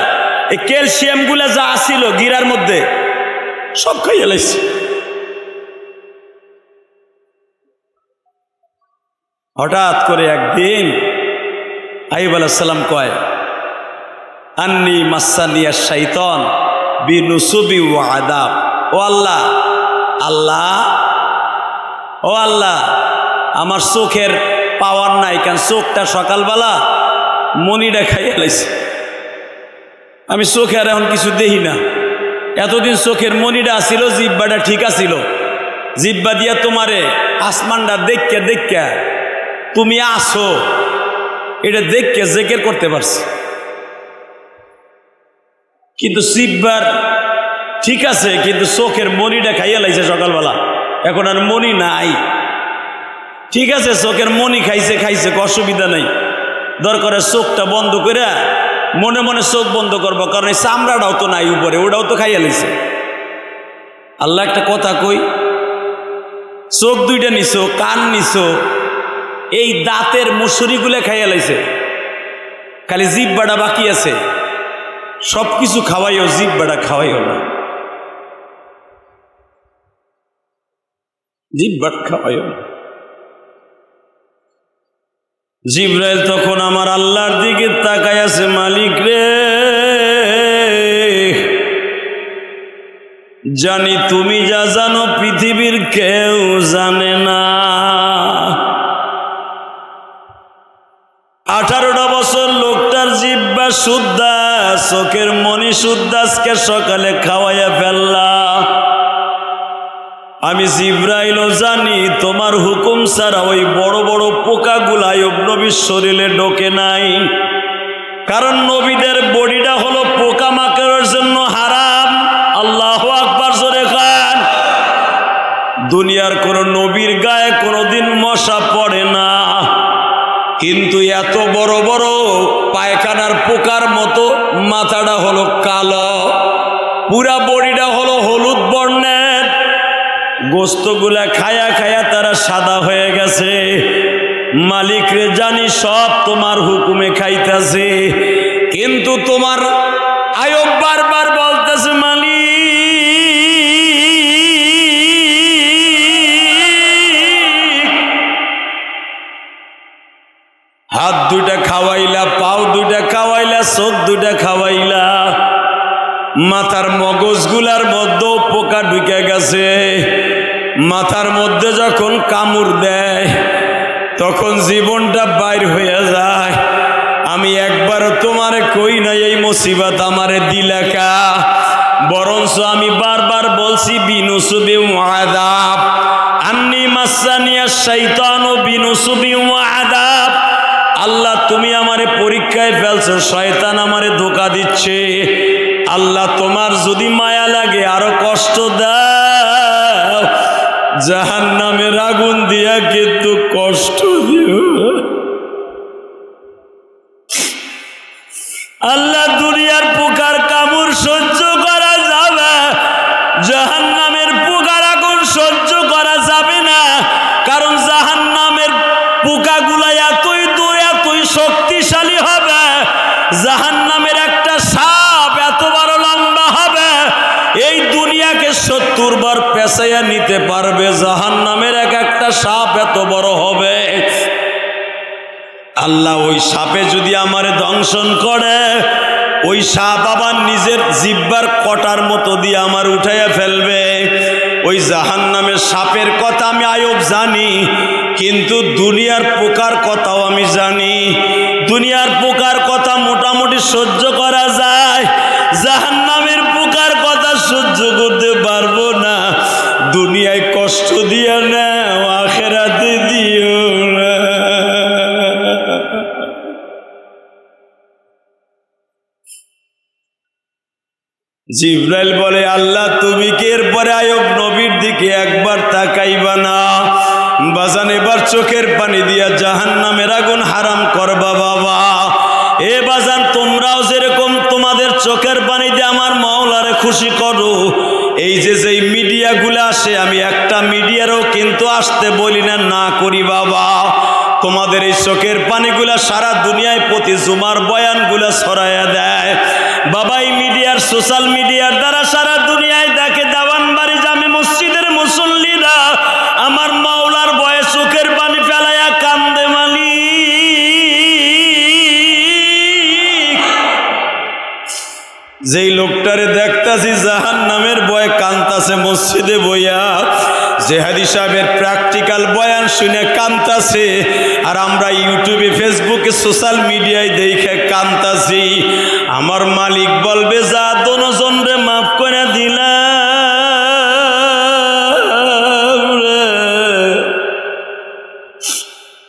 এই ক্যালসিয়াম গুলা যা আসিল গিরার মধ্যে সব খাইয়া লাইছে। হঠাৎ করে একদিন আইয়ুব আলাইহিস সালাম কয়, আন্নি মাসানিয়া শাইতান বিনুসুবি ওয়া আদাব। ও আল্লাহ, আল্লাহ, ও আল্লাহ, আমার চোখের পাওয়ার নাই, কেন চোখটা সকালবেলা মনিটা খাইয়া লাইছে, আমি চোখে আর এখন কিছু দেখি না। এতদিন চোখের মনিটা আসিল, জিব্বাটা ঠিক আছিল, জিব্বা দিয়া তোমারে আসমানটা দেখা দেখা তুমি আসো, এটা দেখে জেকের করতে পারছি। কিন্তু জিব্বার ঠিক আছে, কিন্তু চোখের মনিটা খাইয়া লাইছে সকালবেলা, এখন আর মনি নাই। ঠিক আছে, চোখের মনি খাইছে খাইছে, অসুবিধা নাই, দরকারে চোখটা বন্ধ করে মনে মনে চোখ বন্ধ করবো, কারণ এই চামড়াটাও তো নাই উপরে, ওটাও তো খাইয়া লাইছে। আল্লাহ একটা কথা কই, চোখ দুইটা নিছো, কান নিছো, এই দাঁতের মুসুরিগুলো খাইয়া লাইছে, খালি জিব্বাটা বাকি আছে। সব কিছু খাওয়াইও, জিব্বাটা খাওয়াইও না, জিব্বাটা খাওয়াইও না। জিব্রাইল তখন আমার আল্লাহর দিকে তাকায় আছে, মালিক রে, জানি তুমি যা জানো পৃথিবীর কেউ জানে না। 18টা বছর লোকটার জিব্বা শুদ্ধা, চোখের মনি শুদ্ধা, আজকে সকালে খাওয়াইয়া ফেললা। আমি জিব্রাইলও জানি তোমার হুকুম ছাড়া ওই বড় বড় পোকাগুলা আইয়ুব নবীর শরীরে ঢোকে নাই, কারণ নবীদের বডিটা হলো পোকামাকড়ের জন্য হারাম। আল্লাহু আকবার, জোরে খান। দুনিয়ার কোন নবীর গায়ে কোনোদিন মশা পড়ে না, কিন্তু এত বড় বড় পায়খানার পোকার মতো মাথাটা হলো কালো, পুরা বডিটা হলো হলুদ বর্ণের, গোস্তগুলা খায়া খায়া তারা সাদা হয়ে গেছে। মালিক রে, জানি সব তোমার হুকুমে খাইতেছে, কিন্তু তোমার আইয়ুব বারবার বলতেছে, মালিক হাত দুইটা খাওয়াইলা, পাও দুইটা খাওয়াইলা, চোখ দুইটা খাওয়াইলা, মাথার মগজগুলার মধ্যেও পোকা ঢুকে গেছে। মাথার মধ্যে যখন কামড় দেয় তখন জীবনটা বাইর হয়ে যায়। আমি একবারও তোমারে কই নাই এই মুসিবত আমারে দিলাকা, বরঞ্চ আমি বারবার বলছি বিনুসুবি ওয়াদাব, আন্নি মাসানিয়া শাইতানু বিনুসুবি ওয়াদাব। আল্লাহ তুমি আমারে পরীক্ষায় ফেলছো, শয়তান আমারে ধোঁকা দিচ্ছে। আল্লাহ তোমার যদি মায়া লাগে আরো কষ্ট দাও। জাহান্নামের আগুন দিয়া কিন্তু কষ্ট দিও। আল্লাহ দুনিয়ার পোকার কামড় সহ্য করা যাবে, জাহান্নামের পোকার আগুন সহ্য করা যাবে না। কারণ জাহান্নামের পোকাগুলা এতই শক্তিশালী হবে, জাহান্নামের একটা সাপ এত বড় লম্বা হবে, এই দুনিয়াকে 70 বার পেঁচাইয়া নিতে পারবে। জাহান্নামের একটা সাপ এত বড় হবে। আল্লাহ ওই সাপে যদি আমারে দংশন করে, ওই সাপ আবার নিজের জিহ্বার কটার মতো দিয়ে আমার উঠাইয়া ফেলবে। ওই জাহান্নামের সাপের কথা আমি আয়ব জানি, কিন্তু দুনিয়ার পোকার কথাও আমি জানি। দুনিয়ার পোকার কথা মোটামুটি সহ্য করা যায়, জাহান্নামের পোকার কথা সহ্য করতে পারবো না। দুনিয়ায় কষ্ট দিয়া না, আখিরাতে দিও না। জিবরাইল বলে, আল্লাহ তুমি কি এরপরে আয়ব নবীর দিকে একবার তাকাইবা না? বাজান এবার চোখের পানি দিয়া জাহান্নামের আগুন হারাম করবা বাবা। এ বাজান তোমরাও যেরকম তোমাদের চোখের পানি দিয়ে আমার মাওলারে খুশি করো। এই যে যেই মিডিয়াগুলো আসে, আমি একটা মিডিয়ারও কিন্তু আসতে বলি না, না করি বাবা। তোমাদের এই চোখের পানিগুলা সারা দুনিয়ায় প্রতি জুমার বয়ানগুলা ছড়াইয়া দেয় বাবা। এই মিডিয়ার সোশ্যাল মিডিয়ার দ্বারা সারা দুনিয়ায় দেখে দেওয়ানবাড়ি জামে মসজিদের মুসল্লিরা আমার মাওলার ভয়ে চোখের পানি ফেলাইয়া কান্দে। মালিক, যেই লোকটারে দেখতাছি জাহান্নামের ভয়ে কান্তাছে মসজিদে বইয়া, জেহাদি সাহেবের প্র্যাকটিক্যাল বয়ান শুনে কান্তাছে, আর আমরা ইউটিউবে ফেসবুকে সোশ্যাল মিডিয়ায় দেখে কান্তাছি। আমার মালিক বলবে, যা দোনোজন রে মাফ করে দিলাম,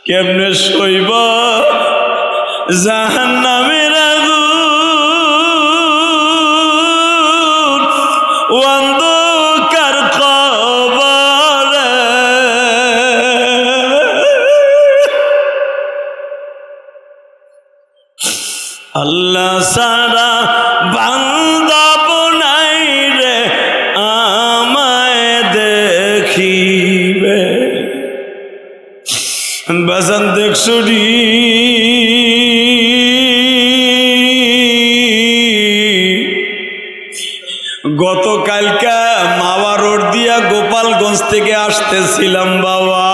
কেমনে সইব জাহান্নামের আগুন, অন্ধকার কবরে। আল্লাহ সারা বান্দা বনাই রে আমায় দেখিবে। বাজান দেখছুরি গতকালকা মাওয়া রোড দিয়া গোপালগঞ্জ থেকে আসতেছিলাম বাবা,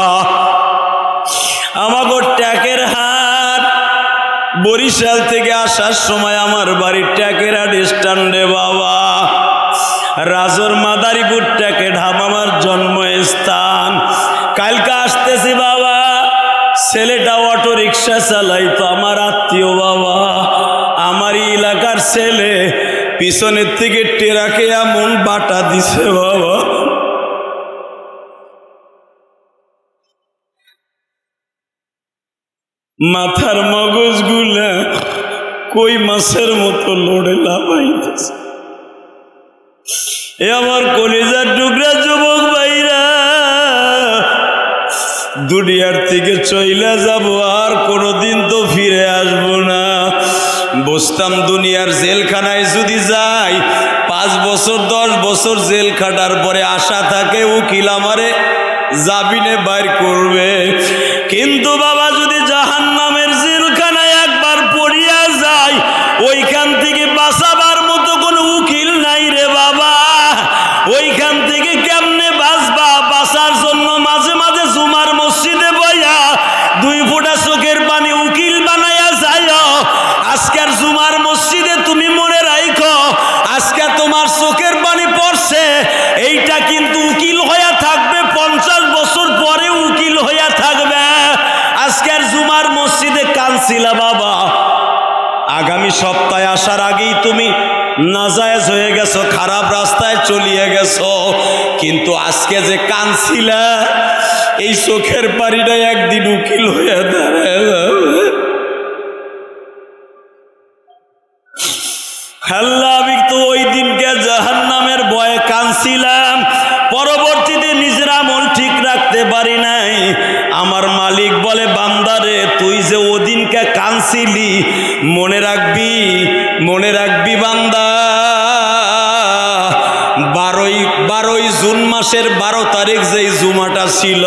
আমাগো ট্যাকের হাট বরিশাল থেকে আসার সময় আমার বাড়ির ট্যাকের হাট স্ট্যান্ডে বাবা। রাজর মাদারীপুর ট্যাকের হাট আমার জন্মস্থান। কালকা আসতেছি বাবা, ছেলেটা অটো রিক্সা চালাইতো, আমার আত্মীয় বাবা, আমারই এলাকার ছেলে। পিছনের থেকে টেরাকে এমন বাটা দিছে বাবা, মাথার মগজগুলা কই মাছের মতো লড়ে লাফাইতেছে। এ আমার কলিজার টুকরা যুবক ভাইরা, দুনিয়ার থেকে চইলা যাব, আর কোনোদিন তো ফিরে আসবো না। বুঝতাম দুনিয়ার জেলখানায় যদি যাই, 5 বছর 10 বছর জেল খাটার পরে আশা থাকে উকিল আমারে জামিনে বাইর করবে। কিন্তু বাবা যদি জাহান্নামের জেলখানায় একবার পড়িয়া যায়, ওইখান থেকে বাঁচাবার মতো কোনো উকিল নাই রে বাবা। ওইখান থেকে কেমনে বাঁচবা? বাঁচার জন্য মাঝে মাঝে জুমার মসজিদে বইয়া 2 ফোঁটা চোখের পানি উকিল বানাইয়া যায়। আজকের জুমার মসজিদে তুমি মনে রাখো, আজকে তোমার চোখের পানি পড়ছে, এইটা কিন্তু উকিল হইয়া থাকবে 50 বছর পরে উকিল হইয়া থাকবে। আজকের জুমার মসজিদে কানছিলা বাবা, আগামী সপ্তাহে আসার আগেই তুমি নাজায়েজ হয়ে গেছো, খারাপ রাস্তায় চলিয়ে গেছো। কিন্তু আজকে যে কানছিলা, এই চোখের পানিটা একদিন উকিল হয়ে দাঁড়ায় যাবে। আল্লাহ, আমি তো ওই দিনকে জাহান্নামের ভয়ে কানছিলাম, পরবর্তীতে নিজের আমল ঠিক থাকতে পারি নাই। আমার মালিক বলে, বান্দারে তুই যে ওদিনকে কাঁদছিলি মনে রাখবি বান্দা, 12 জুন মাসের 12 তারিখ যেই জুমাটা ছিল,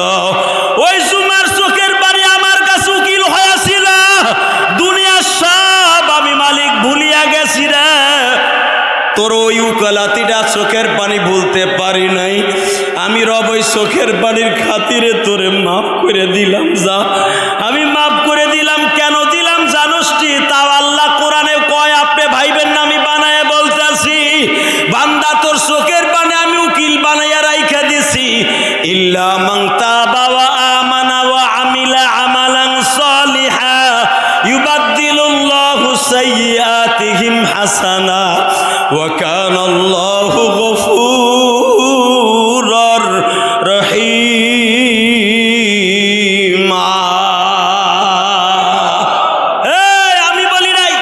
ওই জুমার চোখের পানি আমার কাছে উকিল হয়েছিল। দুনিয়ার সব আমি মালিক ভুলিয়া গেছি রে, তোর ওই উকালাতিটা চোখের পানি ভুলতে পারি নাই। আমি রব ওই চোখের পানির খাতিরে তোরে মাফ করে দিলাম। যা, আমি মাফ করে দিলাম। কেন দিলাম জানোস কি? তাও আল্লাহ কোরআনে কয়, আপনি ভাইবেন না আমি বানায় বলতেছি। বান্দা তোর চোখের পানি আমি উকিল বানাইয়া রাইখা দিছি। ইল্লা মান তাবা ওয়া আমানা ওয়া আমিলা আমালান সালিহা ইউবাদদিলুল্লাহু সাইয়্যাতিহিম হাসানা ওয়া কানাল্লাহু গফুরুর রহিম। আমি বলি নাই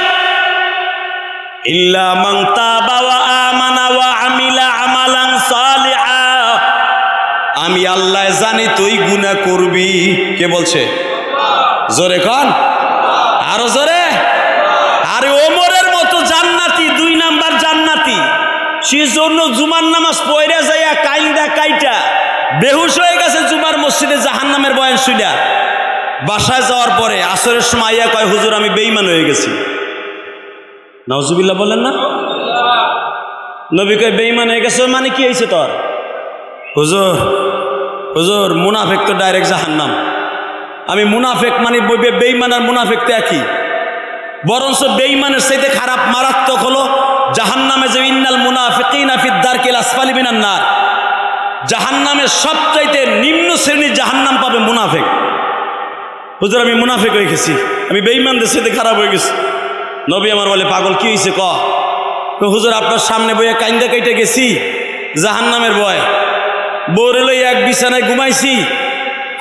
ইল্লা মান তাবা ওয়া আমানা ওয়া আমিলা আমালান সালিহা। আমি আল্লাহ জানি তুই গুনাহ করবি। কে বলছে? জোরে কন, আরো জোরে। আরে ওমরের মতো জান্নাতি, 2 নাম্বার জান্নাতি, সেজন্য জুমার নামাজ পড়ে যাইয়া কাইটা বেহুশ হয়ে গেছে জুমার মসজিদে জাহান্নামের বয়ান শুইলা। বাসায় যাওয়ার পরে আসরের সময় আইয়া কয়, হুজুর আমি বেঈমান হয়ে গেছি। নাউজুবিল্লাহ বলেন না। নবী কয়, বেঈমান হয়ে গেছে মানে কি হয়েছে তোর? হুজুর মুনাফিক তো ডাইরেক্ট জাহান্নাম। আমি মুনাফিক মানে বেঈমান আর মুনাফিক তো একই, বরঞ্চ বেঈমানের চাইতে খারাপ মারাত্মক হলো জাহান্নামে যে ইন্নাল মুনাফিকিনা ফিদ দারকিল আসফালি মিনান নার। জাহান্নামের সবচাইতে নিম্ন শ্রেণীর জাহান্নাম পাবে মুনাফিক। হুজুর আমি মুনাফিক হয়ে গেছি, আমি বেঈমানদের চাইতে খারাপ হয়ে গেছি। নবী আমার বলে, পাগল কি হয়েছে ক? হুজুর আপনার সামনে বইয়া কাইন্দা কাইটে গেছি জাহান্নামের ভয়, বউরে লই এক বিছানায় ঘুমাইছি,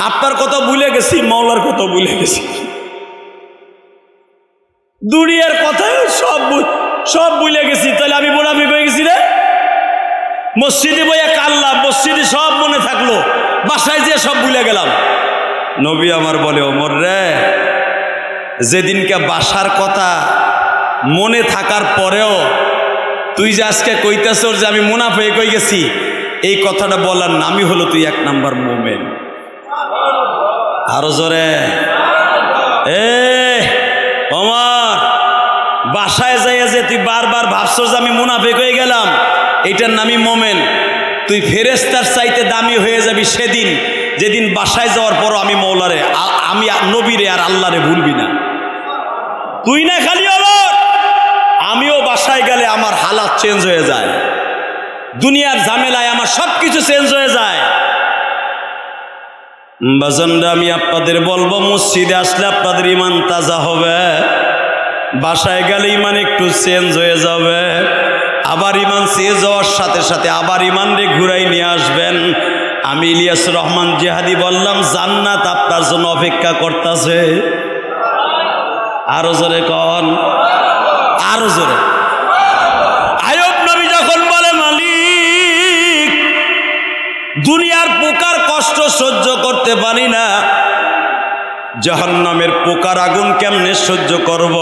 আপনার কথা ভুলে গেছি, মাওলার কথা ভুলে গেছি, দুনিয়ার কথা সব ভুলে গেছি। তাহলে আমি মুনাফিক হয়ে গেছি রে? মসজিদে বইয়া কাল্লাম, মসজিদে সব মনে থাকলো, বাসায় যেয়ে সব ভুলে গেলাম। নবী আমার বলে, ওমর রে, যেদিনকে বাসার কথা মনে থাকার পরেও তুই যে আজকে কইতেছ যে আমি মুনাফিক হয়ে গেছি, এই কথাটা বলার নামই হলো তুই 1 নাম্বার মুমিন। আরো জোরে। ওমর, বাসায় যাইয়া যে তুই বারবার ভাবছ যে আমি মুনাফিক হয়ে গেলাম, এইটার নামই মোমেন। তুই ফেরেশতার চাইতে দামি হয়ে যাবি সেদিন, যেদিন বাসায় যাওয়ার পরও আমি মৌলারে, আমি নবীরে আর আল্লাহরে ভুলবি না। তুই না খালি ওমর, আমিও বাসায় গেলে আমার হালাত চেঞ্জ হয়ে যায়, দুনিয়ার ঝামেলায় আমার সব কিছু চেঞ্জ হয়ে যায়। বাজানরা, আমি আপনাদের বলবো, মসজিদে আসলে আপনাদের ইমান তাজা হবে, বাসায় গেলে ইমান একটু চেঞ্জ হয়ে যাবে, আবার ইমান চেঞ্জ হওয়ার সাথে সাথে আবার ইমান রে ঘুরাই নিয়ে আসবেন। আমি ইলিয়াস রহমান জিহাদি বললাম, জান্নাত আপনার জন্য অপেক্ষা করতেছে। আরো জোরে কন, আরো জোরে। আয়ুব নবী যখন বলে, মালিক দুনিয়ার পোকার কষ্ট সহ্য করতে পারি না, জাহান্নামের পোকার আগুন কেমনে সহ্য করব?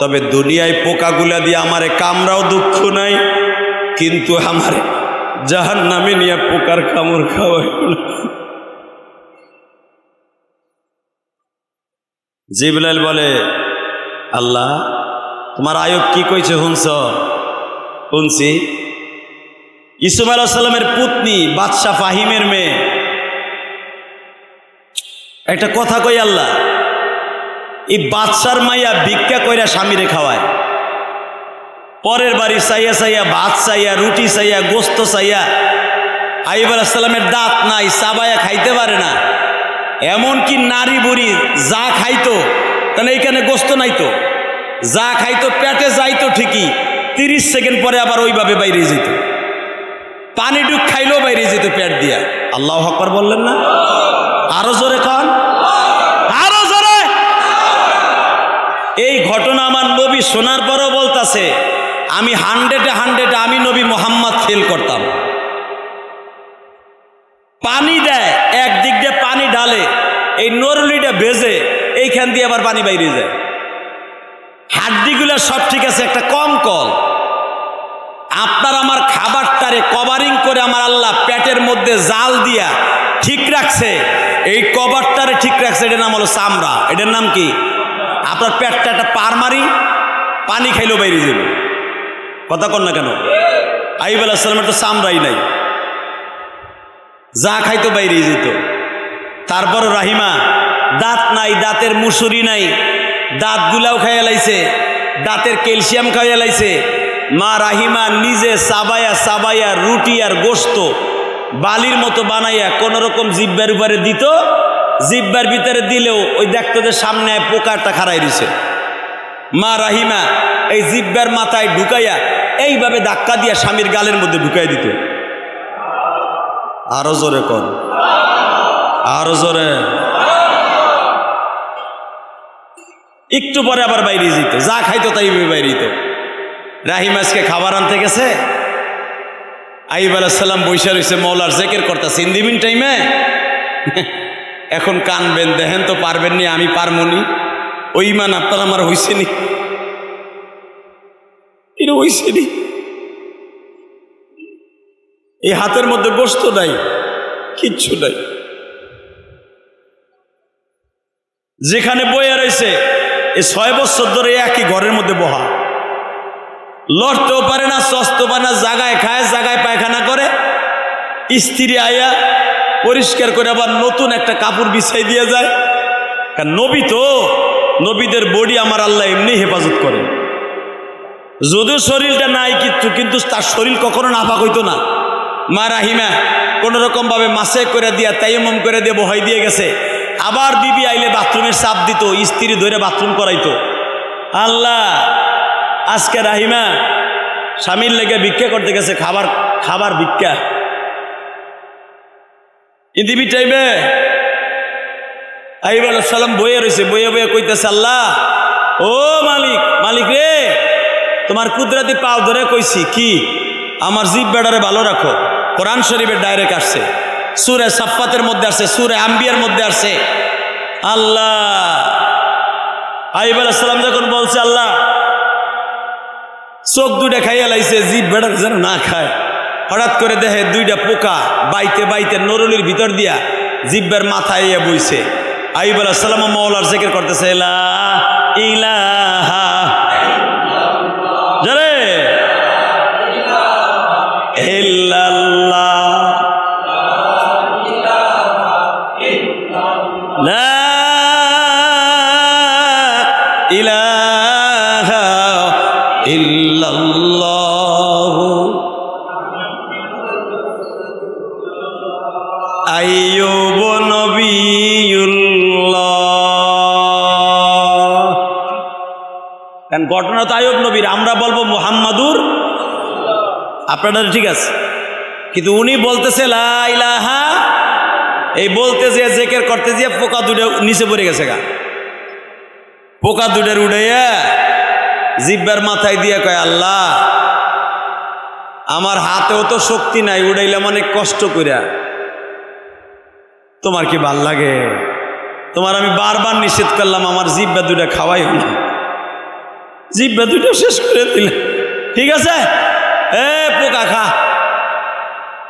তবে দুনিয়ায় পোকাগুলা দিয়ে আমারে কামড়াও দুঃখ নাই, কিন্তু আমারে জাহান্নামে নিয়ে পোকার কামড় খাওয়াই। জিবরাইল বলে, আল্লাহ তোমার আয়ুব কি কইছে শুনছ? শুনছি। ইউসুফ আলাইহিস সালামের পুতনি বাদশা ফাহিমের মেয়ে, একটা কথা কই, আল্লাহ এই বাদশার মাইয়া ভিক্ষা কইরা স্বামীরে খাওয়ায়, পরের বাড়ি চাইয়া চাইয়া ভাত চাইয়া, রুটি চাইয়া, গোস্ত চাইয়া। আইয়ুব আলাইহিস সালামের দাঁত নাই, চাবাইয়া খাইতে পারে না। এমনকি নারী বুড়ি যা খাইতো, কারণ এইখানে গোস্ত নাই তো, যা খাইতো পেটে যাইতো ঠিকই, 30 সেকেন্ড পরে আবার ওইভাবে বাইরে যেত, পানি ডুব খাইলেও বাইরে যেত পেট দিয়া। আল্লাহু আকবার বললেন না? আরো জোরে কন, আরো জোরে। এই ঘটনা আমার নবী শোনার পরও বলতাছে, আমি 100-এ আমি নবী মোহাম্মদ ফেল করতাম। পানি দেয়, একদিক দিয়ে পানি ঢালে, এই নরুলিটা ভেজে এইখান দিয়ে আবার পানি বাইরে যায়। হাড্ডিগুলো সব ঠিক আছে, একটা কম কল। আপনার আমার খাবারটারে কভারিং করে আমার আল্লাহ পেটের মধ্যে জাল দিয়া ঠিক রাখছে, এই কভারটারে ঠিক রাখছে, এটার নাম হলো চামড়া। এটার নাম কি? আপনার পেটটা একটা পার মারি, পানি খাইলেও বাইরে যাবে। কথা কন না কেন? আইয়ুব আলাইহিস সালামের তো চামড়াই নাই, যা খাইতো বাইরে যেত। তারপর রাহিমা দাঁত নাই, দাঁতের মুসুরি নাই, দাঁতগুলাও খাইয়া লাইছে, দাঁতের ক্যালসিয়াম খাইয়া লাইছে। মা রাহিমা নিজে চাবাইয়া চাবাইয়া রুটি আর গোস্ত বালির মতো বানাইয়া কোন রকম জিব্বার উপরে দিত। জিব্বার ভিতরে দিলেও ওই দেখতো যে সামনে পোকাটা খাড়াই দিছে। মা রাহিমা এই জিব্বার মাথায় ঢুকাইয়া এইভাবে ধাক্কা দিয়া স্বামীর গালের মধ্যে ঢুকাই দিত। আরো জোরে কর, আরো জোরে। একটু পরে আবার বাইরে যেত, যা খাইতো তাই বাইরে যেত। রাহিম আজকে খাবার আনতে গেছে, আইয়ুব আলাইহিস সালাম বৈশা রয়েছে, মৌলার জিকির করতেছে। ইন দি মিন টাইমে এখন কানবেন, দেখেন তো পারবেন নি, আমি পারমনি। ওই ইমান আপনার আমার হইছে নি, এটা হইছে নি। এই হাতের মধ্যে গোস্ত নাই, কিচ্ছু নাই। যেখানে বইয়া রয়েছে এই 6 বছর ধরে একই ঘরের মধ্যে বহা, লড়তেও পারে না, চসতেও পারে না, জায়গায় খায়, জায়গায় পায়খানা করে। স্ত্রী আয়া পরিষ্কার করে আবার নতুন একটা কাপড় বিছাই দিয়ে যায়। কারণ নবী তো, নবীদের বডি আমার আল্লাহ এমনি হেফাজত করে। যদিও শরীরটা নাই কিচ্ছু, কিন্তু তার শরীর কখনো নাপাক হইতো না। মা রাহিমা কোন রকম ভাবে মাসে করে দিয়া তাইয়াম্মুম করে দিয়ে বহাই দিয়ে গেছে। আবার বিবি আইলে বাথরুমের চাপ দিত, স্ত্রী ধরে বাথরুম করাইতো। আল্লাহ, আজকে রাহিমা স্বামীর লেগে ভিক্ষা করতে গেছে, খাবার খাবার ভিক্ষা। ইদিবি টাইমে আইয়ুব আলাইহিস সালাম বইয়ে রয়েছে, বইয়ে বইয়ে কইতেছে, আল্লাহ ও মালিক, মালিক রে, তোমার কুদরতি পাও ধরে কইছি কি আমার জিহ্বাটারে ভালো রাখো। কোরআন শরীফের ডাইরেক্ট আসছে, সূরা সাফফাতের মধ্যে আসছে, সূরা আম্বিয়ার মধ্যে আসছে। আল্লাহ, আইয়ুব আলাইহিস সালাম যখন বলছে আল্লাহ চোখ দুইটা খাইয়া লাইছে, জিহ্বাটা যেন না খায়, হঠাৎ করে দেখে দুইটা পোকা বাইতে বাইতে নরুলির ভিতর দিয়া জিহ্বার মাথায় ইয়ে বইছে। আইয়ুব আলাইহিস সালাম মওলার জিকির করতেছে, লা ইলাহা জোরে ইল্লাল্লাহ, লা ইলাহা ইল্লাল্লাহ। আইয়ুব নবিয়ুল্লাহ। কারণ ঘটনা তো আইয়ুব নবীর, আমরা বলবো মুহাম্মাদুর, আপনারা ঠিক আছে, কিন্তু উনি বলতেছে লা ইলাহা, এই বলতে যে জিকির করতে যে পোকা দুটো নিচে পড়ে গেছে গা। পোকা দুটার উড়াইয়া জিহ্বার মাথায় দিয়ে কয়, আল্লাহ আমার হাতেও তো শক্তি নাই, উড়াইলাম অনেক কষ্ট কইরা, তোমার কি ভাল লাগে? তোমার আমি বারবার নিষেধ করলাম আমার জিহ্বা দুটা খাওয়াই হল, জিহ্বা দুটো শেষ করে দিলে। ঠিক আছে, এ পোকা খা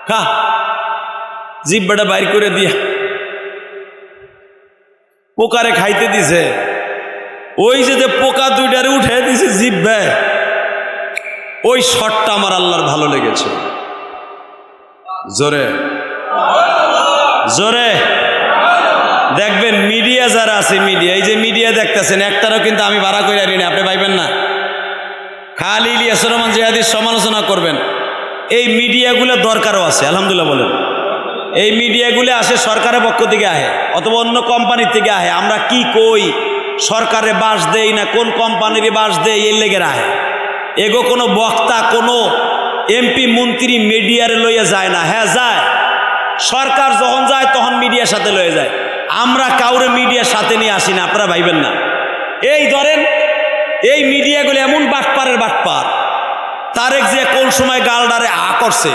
খা, জিহ্বাটা বাইর করে দিয়া পোকারে খাইতে দিছে। ওই যে পোকা দুইটারে উঠে দিছে জিহ্বায়, ওই শটটা আমার আল্লাহর ভালো লেগেছে। জোরে জোরে দেখবেন, মিডিয়া যারা আছে, মিডিয়া, এই যে মিডিয়া দেখতেছেন, একটারও কিন্তু আমি ভাড়া করে আনি না, আপনি পাইবেন না। খালি ইলিয়াস রহমান জিহাদির সমালোচনা করবেন, এই মিডিয়াগুলো দরকারও আছে। আলহামদুলিল্লাহ বলেন, এই মিডিয়াগুলো আসে সরকারের পক্ষ থেকে আহে অথবা অন্য কোম্পানির থেকে আহে। আমরা কি কই, সরকারে বাস দেই না কোন কোম্পানির বাস দেয়, এর লেগে আহে। এগো কোনো বক্তা, কোনো এমপি মন্ত্রী মিডিয়ারে লইয়া যায় না। হ্যাঁ যায়, সরকার যখন যায় তখন মিডিয়ার সাথে লয়ে যায়। আমরা কাউরে মিডিয়ার সাথে নিয়ে আসি না, আপনারা ভাইবেন না। এই ধরেন এই মিডিয়াগুলো এমন বাটপারের বাটপার, তারেক যে কোন সময় গালডারে করছে,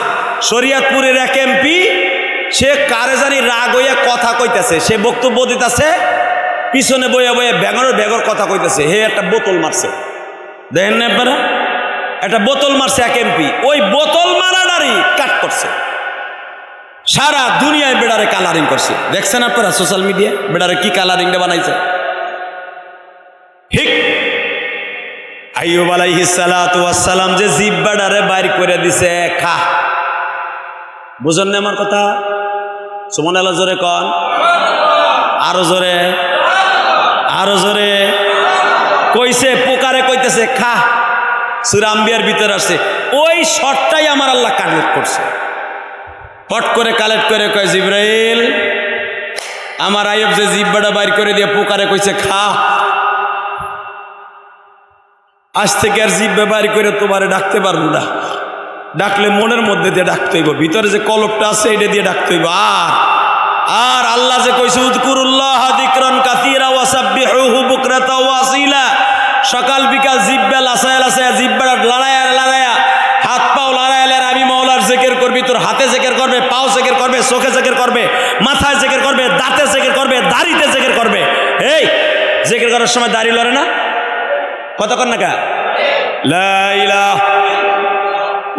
শরীয়তপুরের এক এমপি সে কারে জানি রাগ হইয়া কথা কইতেছে, সে বক্তব্য দিতেছে, পিছনে বইয়া বইয়া ব্যাগর কথা কইতেছে। হে একটা বোতল মারছে, দেখেন না আপনারা, একটা বোতল মারছে এক এমপি, ওই বোতল মারাটারই কাট করছে, সারা দুনিয়ায় বেড়ারে কালারিং করছে। দেখছেন আপনারা সোশ্যাল মিডিয়া বেড়ারে কি কালারিংটা বানাইছে। ঠিক আইয়ুব আলাইহিস সালাতু ওয়াস সালাম যে জিহ্বাটারে বাইর করে দিছে, খা। বুঝেন না আমার কথা? সুবহানাল্লাহ জোরে কন, আরো জোরে, আরো জোরে। কইছে পোকারে কইতেছে খা, সূরা আম্বিয়ার ভিতরে আসছে। ওই শটটাই আমার আল্লাহ কালেক্ট করছে, পট করে কালেক্ট করে কয় জিবরাইল, আমার আইয়ুব যে জিহ্বাটা বাইর করে দিয়ে পোকারে কইছে খা, আজ থেকে আর জিহ্বা বাইর করে তোমারে ডাকতে পারবো না, ডাকলে মনের মধ্যে দিয়ে ডাকতে হইব, ভিতরে যে কলবটা আছে এটা দিয়ে ডাকতে হইব। আর আল্লাহ যে কইছে উযকুরুল্লাহ যিকরান কাসীরা ওয়া সাব্বিহুহু বুকরাতাও ওয়া আসীলা, সকাল বিকাল জিহ্বা লাসায়া লাসায়া, জিহ্বাটা লড়ায়া লড়ায়া, হাত পাও লড়ায়া লড়ায়া আমি মাওলার জিকির করবি। তোর হাতে জিকির করবে, পাও জিকির করবে, চোখে জিকির করবে, মাথায় জিকির করবে, দাঁতে জিকির করবে, দাড়িতে জিকির করবে। এই জিকির করার সময় দাড়ি লড়ে না? কত কর না কা লা ইলাহা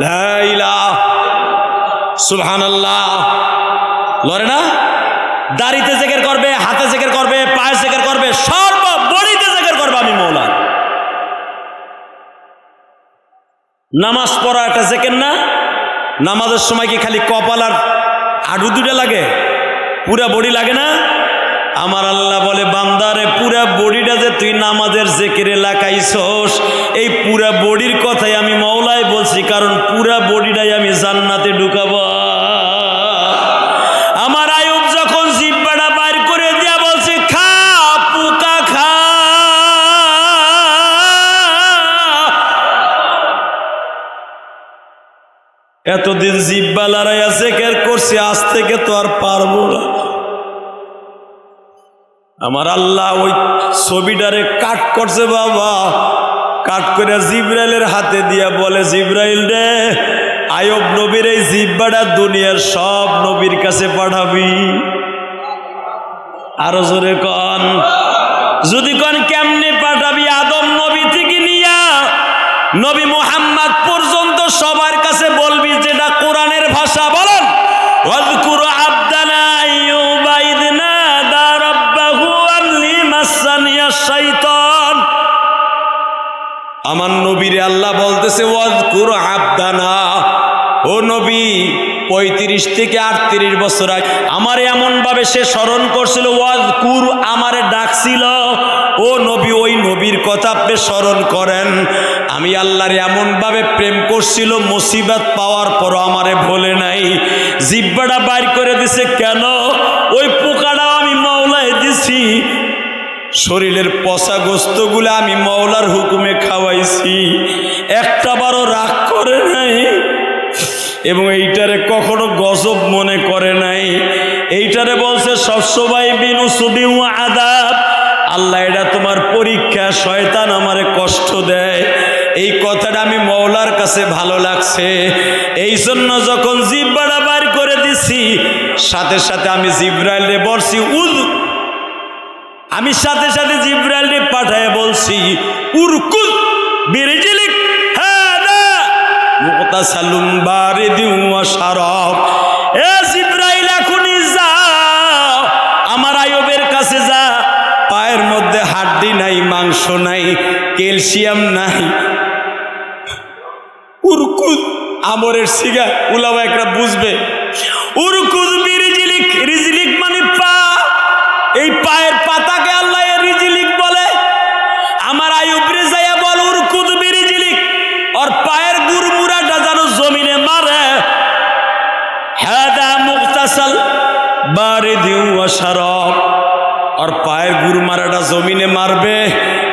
লা ইলাহা সুবহানাল্লাহ লড়ে না? দাড়িতে জিকির করবে, হাতে জিকির করবে, পায়ে জিকির করবে, সর্ব বডিতে জিকির করবে আমি মাওলা। নামাজ পড়া একটা জিকির না? নামাজের সময় কি খালি কপাল আর হাঁটু দুটো লাগে, পুরা বডি লাগে না? আমার আল্লাহ বলে বান্দারে পুরা বডিটা যে তুই নামাজের জিকিরে লাগাইছস, এই পুরা বডির কথাই আমি মাওলাই বলছি, কারণ পুরা বডিটাই আমি জান্নাতে ঢুকাবো। আমার আইয়ুব যখন জিহ্বাটা বাইর করে দিয়া বলছে খা পোকা খা, এতদিন জিহ্বা লড়াইয়া জিকির করছে, আজ থেকে তো আর পারবো না। আমার আল্লাহ ওই ছবিটারে কাট করছে বাবা, কাট করে জিবরাইলের হাতে দিয়া বলে জিবরাইল রে, আইয়ুব নবীর এই জিহ্বাটা দুনিয়ার সব নবীর কাছে পাঠাবি। আরো জোরে কন, যদি কন কেমনে পাঠাবি? আদম নবী থেকে নিয়া নবী মুহাম্মদ পর্যন্ত সবার কাছে বলবি, যেটা কোরআনের ভাষা। বলেন ওয়াযকুর আবদানা আইয়ুবা ইয নাদা রাব্বাহু আন্নী মাসসানিয়াশ শাইতান। আমার নবীরে আল্লাহ বলতেছে ওয়াযকুর আবদানা, ও নবী 35 থেকে 38 বছর আগে আমারে এমন ভাবে সে স্মরণ করছিল, ওয়াযকুর আমারে ডাকছিল। ও নবী, ওই নবীর কথা আপনি স্মরণ করেন। আমি আল্লাহর এমন ভাবে প্রেম করছিল, মুসিবত পাওয়ার পর আমারে ভোলে নাই, জিহ্বাটা বাইর করে দিছে। কেন? ওই পোকাটাও আমি মাওলায় দিছি, শরীরের পচা গোস্তগুলো আমি মাওলার হুকুমে খাওয়াইছি, একটা বারও রাগ করে নাই, এবং এইটারে কখনো গজব মনে করে নাই। এইটারে বলছে সবসময় বিনুসুবি ওয়া আযাব, আল্লাহ এটা তোমার পরীক্ষা, শয়তান আমারে কষ্ট দেয়। এই কথাটা আমি মাওলার কাছে ভালো লাগছে, এই জন্য যখন জিহ্বাটা বাইর করে দিছি, সাথে সাথে আমি জিবরাইলে বলছি আমি সাথে সাথে জিবরাইলে পাঠায় বলছি উরকুদ বিরিজলিক হাদা মুগতাসালুম বারিদুন ওয়া শারাব। এ জিবরাইল এখনই যাও, আমার আইয়ুবের কাছে যা, পায়ের মধ্যে হাড্ডি নাই, মাংস নাই, ক্যালসিয়াম নাই। উরকুদ আমরের সিগা উলামা একটা বুঝবে। উরকুদ বিরিজলিক, রিজলিক মানে পা, এই পায়ের পাতাকে আল্লাহ রিজলিক বলে। আমার আইয়ুব রে যাইয়া বল উরকুদ বিরিজলিক, আর পায়ের গুরমুরাটা যেন জমিনে মারে। হাদা মুগতাসাল বারিদুন ওয়া শারাব, আর পায়ের গুরমারাটা জমিনে মারবে,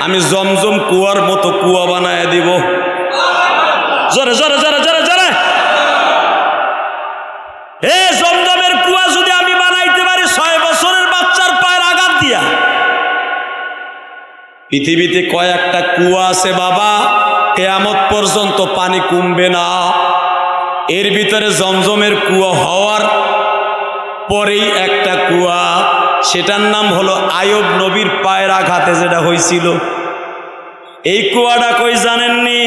আমি জমজম কুয়ার মতো কুয়া বানায় দিব। জোরে জোরে জোরে জোরে জোরে। এ জমজমের কুয়া যদি আমি বানাইতে পারি 6 বছরের বাচ্চার পায়ের আঘাত দিয়া। পৃথিবীতে কয়েকটা কুয়া আছে বাবা, কিয়ামত পর্যন্ত পানি কমবে না। এর ভিতরে জমজমের কুয়া হওয়ার পরেই একটা কুয়া, সেটার নাম হলো আইয়ুব নবীর পায়ের আঘাতে যেটা হয়েছিল। এই কুয়াটা কই জানেননি?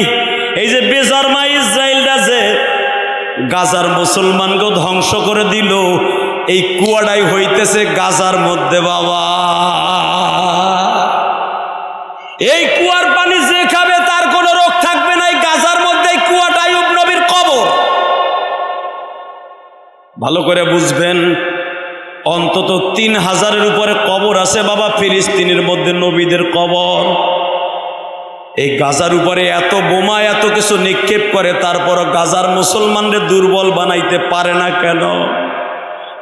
এই যে বেজন্মা ইসরায়েলটা যে গাজার মুসলমানকে ধ্বংস করে দিল, এই কুয়াটাই হইতেছে গাজার মধ্যে বাবা। এই কুয়ার পানি যে খাবে তার কোনো রোগ থাকবে না। এই গাজার মধ্যে এই কুয়াটা আইয়ুব নবীর কবর। ভালো করে বুঝবেন, অন্তত 3000-এর উপরে কবর আছে বাবা ফিলিস্তিনের মধ্যে, নবীদের কবর। এই গাজার উপরে এত বোমা এত কিছু নিক্ষেপ করে, তারপরও গাজার মুসলমানদের দুর্বল বানাইতে পারে না কেন?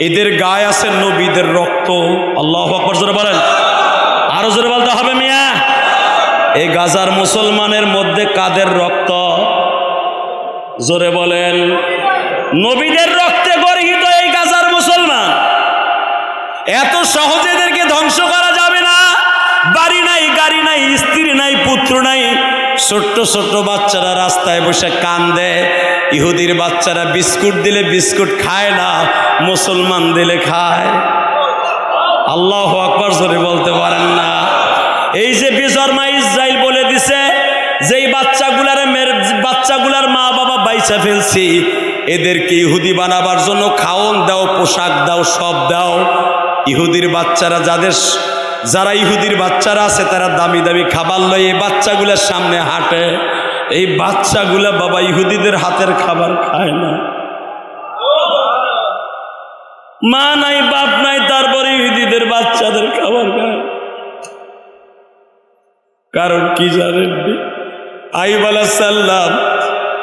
এদের গায়ে আছে নবীদের রক্ত। আল্লাহু আকবার জোরে বলেন, আরো জোরে বলতে হবে মিয়া। এই গাজার মুসলমানের মধ্যে কাদের রক্ত? জোরে বলেন। নবীদের রক্তে গর্হিত এই গাজার মুসলমান। এত সহজে এদেরকে ধ্বংস করা যাবে না। বাড়ি নাই, গাড়ি নাই, স্ত্রী নাই, পুত্র নাই। ছোট্ট ছোট্ট বাচ্চারা রাস্তায় বসে কান্দে। ইহুদির বাচ্চারা বিস্কুট দিলে বিস্কুট খায় না, মুসলমান দিলে খায়। আল্লাহু আকবার জোরে বলতে পারেন না। এই যে বেজন্মা ইসরায়েল বলে দিছে যেই বাচ্চাগুলার মা বাবা বাইচা ফেলছি, এদেরকে ইহুদি বানাবার জন্য খাওন দাও, পোশাক দাও, সব দাও। ইহুদির বাচ্চারা যারা ইহুদির বাচ্চারা আছে তারা দামি দামি খাবার লয় এই বাচ্চাগুলার সামনে হাঁটে। এই বাচ্চাগুলা বাবা ইহুদিদের হাতের খাবার খায় না। মা নাই, বাপ নাই, তারপরে ইহুদিদের বাচ্চাদের খাবার খায়। কারণ কি জানেন? আইয়ুব আলাইহিস সালাম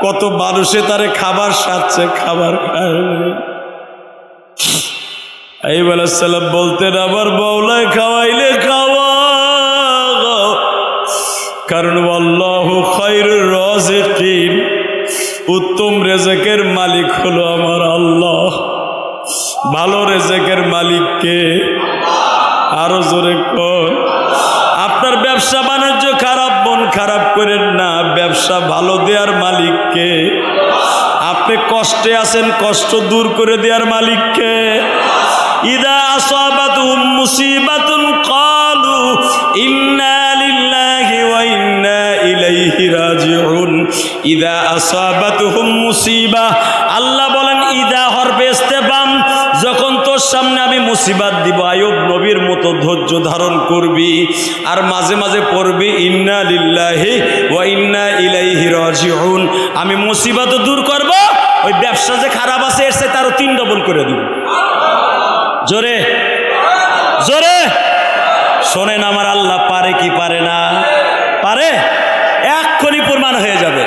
কত মানুষে তারে খাবার সাথে খাবার খায় না। আইয়ুব আলাইহিস সালাম বলতেন, আমার মাওলায় খাওয়াইলে খাওয়া, কারণ আল্লাহু খায়রুর রাযিকিন, উত্তম রেজেকের মালিক হলো আমার আল্লাহ। ভালো রেজেকের মালিক কে? আরো জোরে কর। আপনার ব্যবসা বাণিজ্য খারাপ, মন খারাপ করেন না, ব্যবসা ভালো দেওয়ার মালিক কে? আপনি কষ্টে আছেন, কষ্ট দূর করে দেওয়ার মালিক কে? ইদা আসাবাতুহুম মুসিবাতুন ক্বালু ইন্না লিল্লাহি ওয়া ইন্না ইলাইহি রাজিউন। ইদা আসাবাতুহুম মুসিবা, আল্লাহ বলেন ইদা হরফে ইস্তেফাম, যখন তোর সামনে আমি মুসিবত দিব আইয়ুব নবীর মতো ধৈর্য ধারণ করবি, আর মাঝে মাঝে পড়বি ইন্না লিল্লাহি ওয়া ইন্না ইলাইহি রাজিউন। আমি মুসিবত দূর করব, ওই ব্যবসা যে খারাপ আছে এর চেয়ে তারও 3 ডবল করে দিব। জোরে জোরে শোনেন, আমার আল্লাহ পারে কি পারে না? পারে, এক্ষুনি প্রমাণ হয়ে যাবে।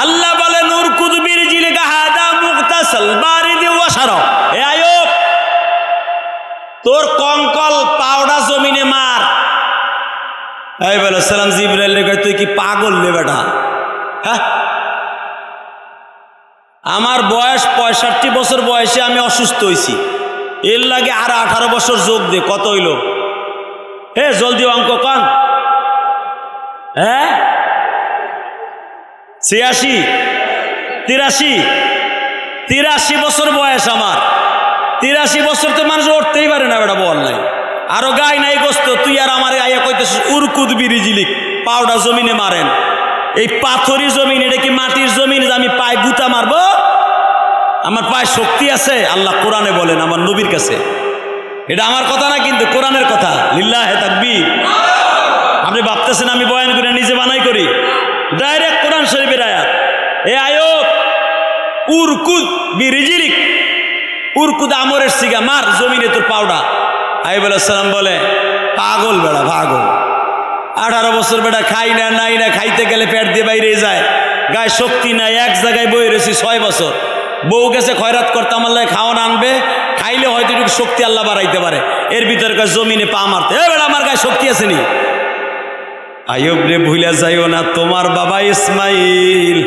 আল্লাহ বলে নুরকুদ বিরজিলিকা হাদা মুগতাসাল বারিদি ওয়া শারাব। এ আইয়ুব, তোর কঙ্কল পাউডা জমিনে মার। আইয়ুব আলাইহিস সালাম জিবরাইল রে কয়, তুই কি পাগল রে বেটা? হ্যাঁ, আমার বয়স 65 বছর বয়সে আমি অসুস্থ হয়েছি, এর লাগে আর 18 বছর যোগ দে, কত হইল? হে জলদি অঙ্ক কন। হ্যাঁ, 86, 83 বছর বয়স আমার। 83 বছর তো মানুষ উঠতেই পারে না বেটা, বল নাই। আরো গায়ে নাই গোস্ত, তুই আর আমার আইয়া কইতেছিস উরকুদ বিরিজিলিক, পাউডা জমিনে মারেন। এই পাথরি জমিন, এটা কি মাটির জমিন যে আমি পায়ে গুতা মারবো? আমার পায়ে শক্তি আছে, আল্লাহ কোরআনে বলেন আমার নবীর কাছে। এটা আমার কথা না, কিন্তু কোরআনের কথা। লিল্লাহে তাকবীর। আপনি ভাবতেছেন আমি বয়ান করে নিজে বানাই করি? ডাইরেক্ট কোরআন শরীফের আয়াত। এ আইয়ুব, উরকুদ বিরিজিলিক, উরকুদ আমরের সিগা, মার জমিনে তোর পাউডা। আইয়ুব আলাইহিস সালাম বলে, পাগল বেড়া, পাগল। 18 বছর বেটা, খাই না, নাই না, খাইতে গেলে পেট দিয়ে বাইরে যায়, গায়ে শক্তি নাই, এক জায়গায় বই রয়েছি 6 বছর। বউ গেছে খয়রাত করতে, আমার লাগে খাওয়ান আনবে, খাইলে হয়তো একটু শক্তি আল্লাহ বাড়াইতে পারে। এর ভিতরে জমিনে পা মারতে, এ বেটা আমার গায়ে শক্তি আছে নি? আইয়ুব রে ভুলে যাইও না, তোমার বাবা ইসমাইল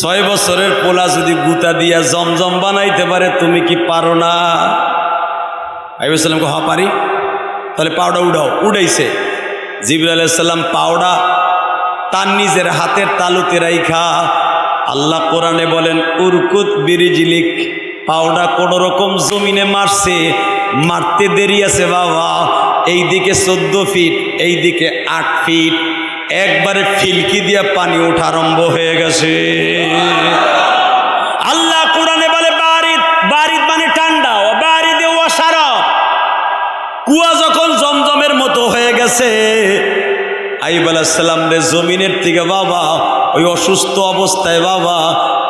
6 বছরের পোলা যদি গুতা দিয়া জমজম বানাইতে পারে, তুমি কি পারো না? আইয়ুব সালামকে হা পারি, তাহলে পাউডা উঠাও। উঠাইছে। জিবরাইল আলাইহিস সালাম পাউডা তার নিজের হাতের তালুতে রাইখা, আল্লাহ কোরআনে বলেন উরকুদ বিরিজিলিক, পাওনা কোন রকম জমিনে মারছে, মারতে দেরি আছে বাবা। এইদিকে 14 ফিট, এইদিকে 8 ফিট, একবারে ফিলকি দিয়ে পানি ওঠা আরম্ভ হয়ে গেছে। আল্লাহ কোরআনে বলে বারিদ, বারিদ মানে ঠান্ডা, ও বারিদে ওয়াশারাব। কুয়া যখন জমজমের মতো হয়ে গেছে, আইয়ুব আলাইহিস সালাম রে জমিনের থেকে বাবা ওই অসুস্থ অবস্থায় বাবা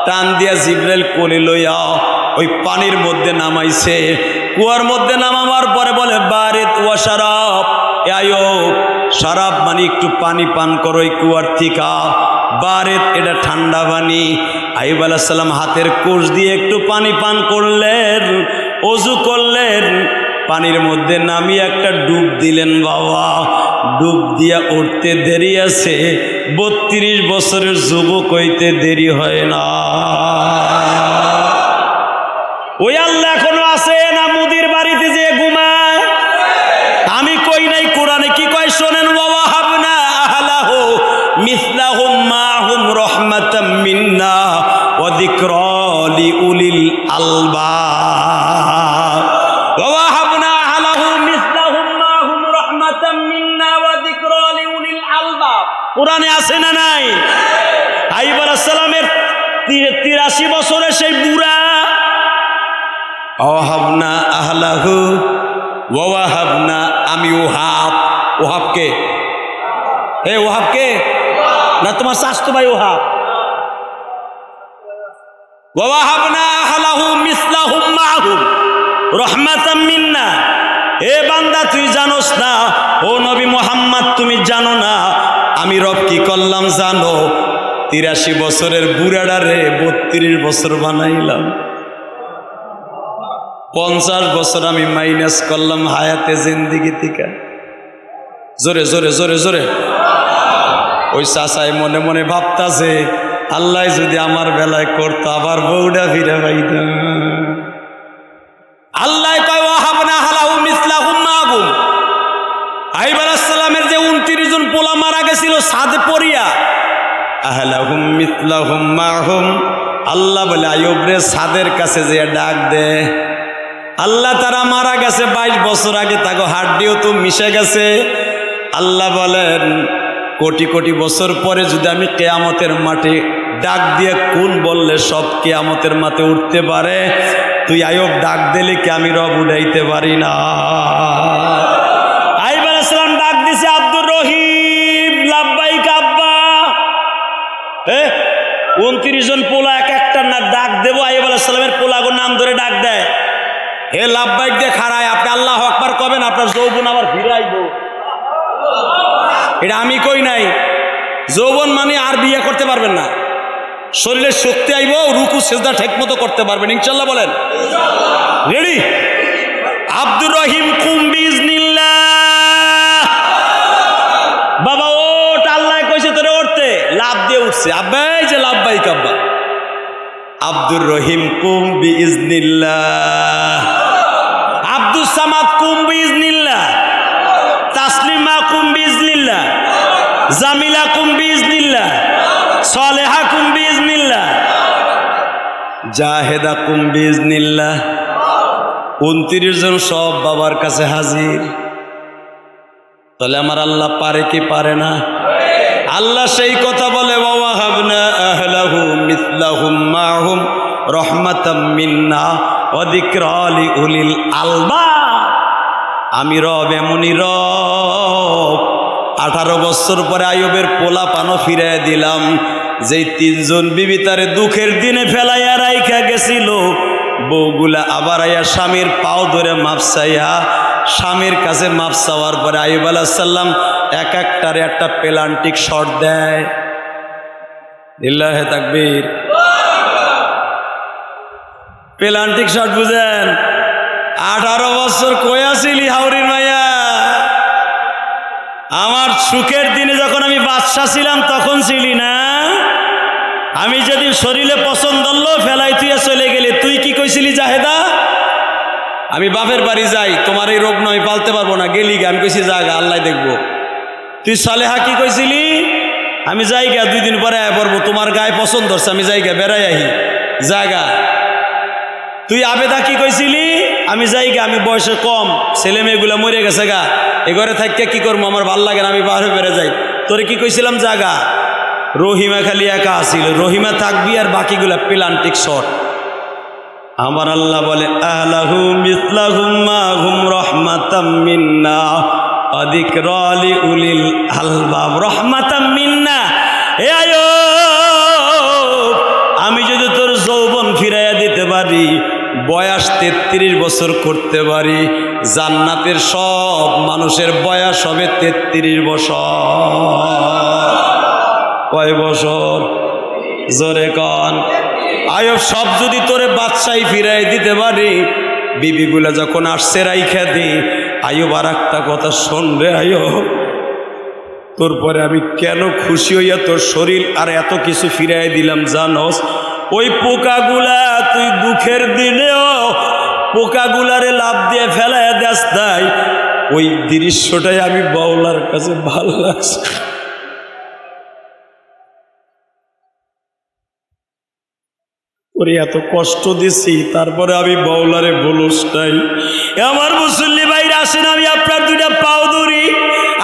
টান দিয়া জিবরাইল কোলে লইয়া ওই পানির মধ্যে নামাইছে। কুয়ার মধ্যে নামাবার পরে বলে বারিদ ওয়া শারাব, এ আইয়ুব শারাব মানে একটু পানি পান করো এই কুয়ার থিকা। বারিদ এটা ঠান্ডা পানি। আইয়ুব আলাইহিস সালাম হাতের কোষ দিয়ে একটু পানি পান করলেন, ওযু করলেন, পানির মধ্যে নামিয়ে একটা ডুব দিলেন বাবা। ডুব দিয়া উঠতে দেরি আছে, 32 বছরের যুবক হইতে দেরি হয় না। ওই আল্লাহ এখনো আছে না মুদির বাড়িতে যে ঘুমায়? আমি কই নাই, কোরআনে কি কয় শোনেন, ওয়া হাবনা আহলাহু মিসলাহুম মাহুম রাহমাতাম মিন্না ওয়া যিকরা লিউলিল আলবাব। ওয়া হাবনা আহলাহু মিসলাহুম মাহুম রাহমাতাম মিন্না ওয়া যিকরা লিউলিল আলবাব। কোরআনে আছে না নাই? আইয়ুব আলাইহিস সালামের 83 বছরের সেই বুড়া, ওয়াহাবনা আহলাহু ওয়াহাবনা, আমি ওহাব। ওহাবকে এ ওহাবকে না তোমার স্বাস্থ্য ভাই ওহাব। ওয়াহাবনা আহলাহু মিসলাহুম মাহুম রাহমাতাম মিন্না। এ বান্দা তুই জানোস না, ও নবী মুহাম্মদ তুমি জানো না আমি রব কি করলাম জানো? 83 বছরের বুড়াডারে 32 বছর বানাইলাম। 50 বছর আমি মাইনাস করলাম হায়াতে জিন্দিগি থেকে। জোরে জোরে জোরে জোরে। ওই চাচাই মনে মনে ভাবতাছে, আল্লাহ যদি আমার বেলায় করতো আবার বউডা ফিরে পাইতাম। আল্লাহ কয় ওয়াহাবনা আহলাহু মিসলাহুম মাহুম। আইয়ুব আলাইহিস সালামের যে 29 জন পোলা মারা গেছিল ছাদে পড়িয়া, আহলাহুম মিসলাহুম মাহুম, আল্লাহ বলে আইয়ুব রে ছাদের কাছে যে ডাক দে। আল্লাহ তারা মারা গেছে 22 বছর আগে, তাকে হাড্ডিও তো মিশে গেছে। আল্লাহ বলেন কোটি কোটি বছর পরে যদি আমি কিয়ামতের মাঠে ডাক দিয়ে কোন বললে সব কিয়ামতের মাঠে উঠতে পারে, তুই আইয়ুব ডাক দিলে কি আমি রব উঠাইতে পারি না? আইয়ুব আলাইহিস সালাম ডাক দিছে, আব্দুর রহিম লাব্বাইক আব্বা। 29 জন পোলা এক একটা না ডাক দেবো, আইয়ুব আলাইহিস সালামের পোলাগোর নাম ধরে ডাক দেয়, হে লাব্বাইক দিয়ে খাড়ায় আপনি আল্লাহু আকবার কবেন, আপনার যৌবন আবার ফিরে আইব। এটা আমি কই নাই। যৌবন মানে আর বিয়ে করতে পারবেন না, শরীরের শক্তি আইব, রুকু সিজদা ঠিক মতো করতে পারবেন ইনশাল্লাহ। বলেন রেডি? আব্দুর রহিম কুম বিইজনিল্লাহ। বাবা ওঠ, আল্লাহ কইছে তোরে উঠতে, লাভ দিয়ে উঠছে। আব্বা এই যে লাব্বাইক আব্বা। আব্দুর রহিম কুম বিইজনিল্লাহ। আব্দুস সামাদ কুম বিইজনিল্লাহ। তাসলিমা কুম বিইজনিল্লাহ। জামিলা কুম বিইজনিল্লাহ। সালেহা কুম বিইজনিল্লাহ। জাহেদা কুম বিইজনিল্লাহ। 29 জন সব বাবার কাছে হাজির। তাহলে আমার আল্লাহ পারে কি পারে না? আল্লাহ সেই কথা বলে, ওয়াহাবনা আহলাহু মিসলাহুম মাহুম রাহমাতাম মিন্না ওয়া যিকরা লিউলিল আলবাব। আমি রব এমনই রব। 18 বছর পরে আইয়ুবের পোলা পানো ফিরাইয়া দিলাম। যেই 3 জন বিবি তারে দুঃখের দিনে ফেলাইয়া রাইখা গেছিল, বউগুলা আবার আইয়া স্বামীর পাও ধরে মাপ চাইয়া, স্বামীর কাছে মাপ চাওয়ার পরে আইয়ুব আলাইহিস সালাম এক একটারে একটা প্লান্টিক শট দেয়। লিল্লাহে তাকবীর। প্লান্টিক শট বুঝেন? 18 বছর কই আছিলি হাওরির মাইয়া? আমার সুখের দিনে যখন আমি বাদশা ছিলাম তখন ছিলি না? আমি যেদিন শরীরে পছন্দ হলো ফেলাই তুই চলে গেলে, তুই কি কইছিলি জাহেদা? আমি বাপের বাড়ি যাই, তোমার এই রোগ নয় পালতে পারবো না, গেলি গে। আমি কইছি জাগা আল্লাহ দেখবো। তুই সালেহা কি কইছিলি? আমি যাই গা 2 দিন পরে আয় পড়বো, তোমার গায়ে পছন্দ হচ্ছে, আমি যাই গা বেড়াই আহি জাগা। তুই আবেদা কি কইছিলি? আমি যাই গা, আমি বয়সে কম, ছেলে মেয়েগুলো মরে গেছে গা, এ ঘরে থাকতে কি করবো, আমার ভাল লাগে না, আমি বাইরে বেড়ে যাই। তোরে কি কইছিলাম জাগা? রহিমা খালি একা আসিল, রহিমা থাকবি আর বাকিগুলা প্লান্টিক শট। আমার আল্লাহ বলে আহলাহু মিসলাহুম মাহুম রহমাতাম মিন্না আযিকরা লিউলিল আলবাব। রহমাতাম মিন্না। হে আয়ুব, আমি যদি তোর যৌবন ফিরাইয়া দিতে পারি, বয়স 33 বছর করতে পারি, জান্নাতের সব মানুষের বয়স হবে 33 বছর। কয় বছর? জোরে কন। আয়ুব, সব যদি তোরে বাদশাহী ফিরাই দিতে পারি, বিবিগুলা যখন আসছে রাইখা দি। আয়ুব, আর একটা কথা শোন রে আয়ুব, তোর পরে আমি কেন খুশি হইয়া তোর শরীর আর এত কিছু ফিরাই দিলাম জানোস? ওই পোকাগুলা তুই দুঃখের দিনেও পোকাগুলারে লাভ দিয়ে ফেলাইয়া দেস তাই, ওই দৃশ্যটাই আমি বাউলার কাছে ভালো লাগছে। ওরে এত কষ্ট দিছি, তারপরে আমি বাউলারে বলস নাই। আমার মুসল্লি ভাইরা আসেন, আমি আপনার দুইটা পাও ধরি।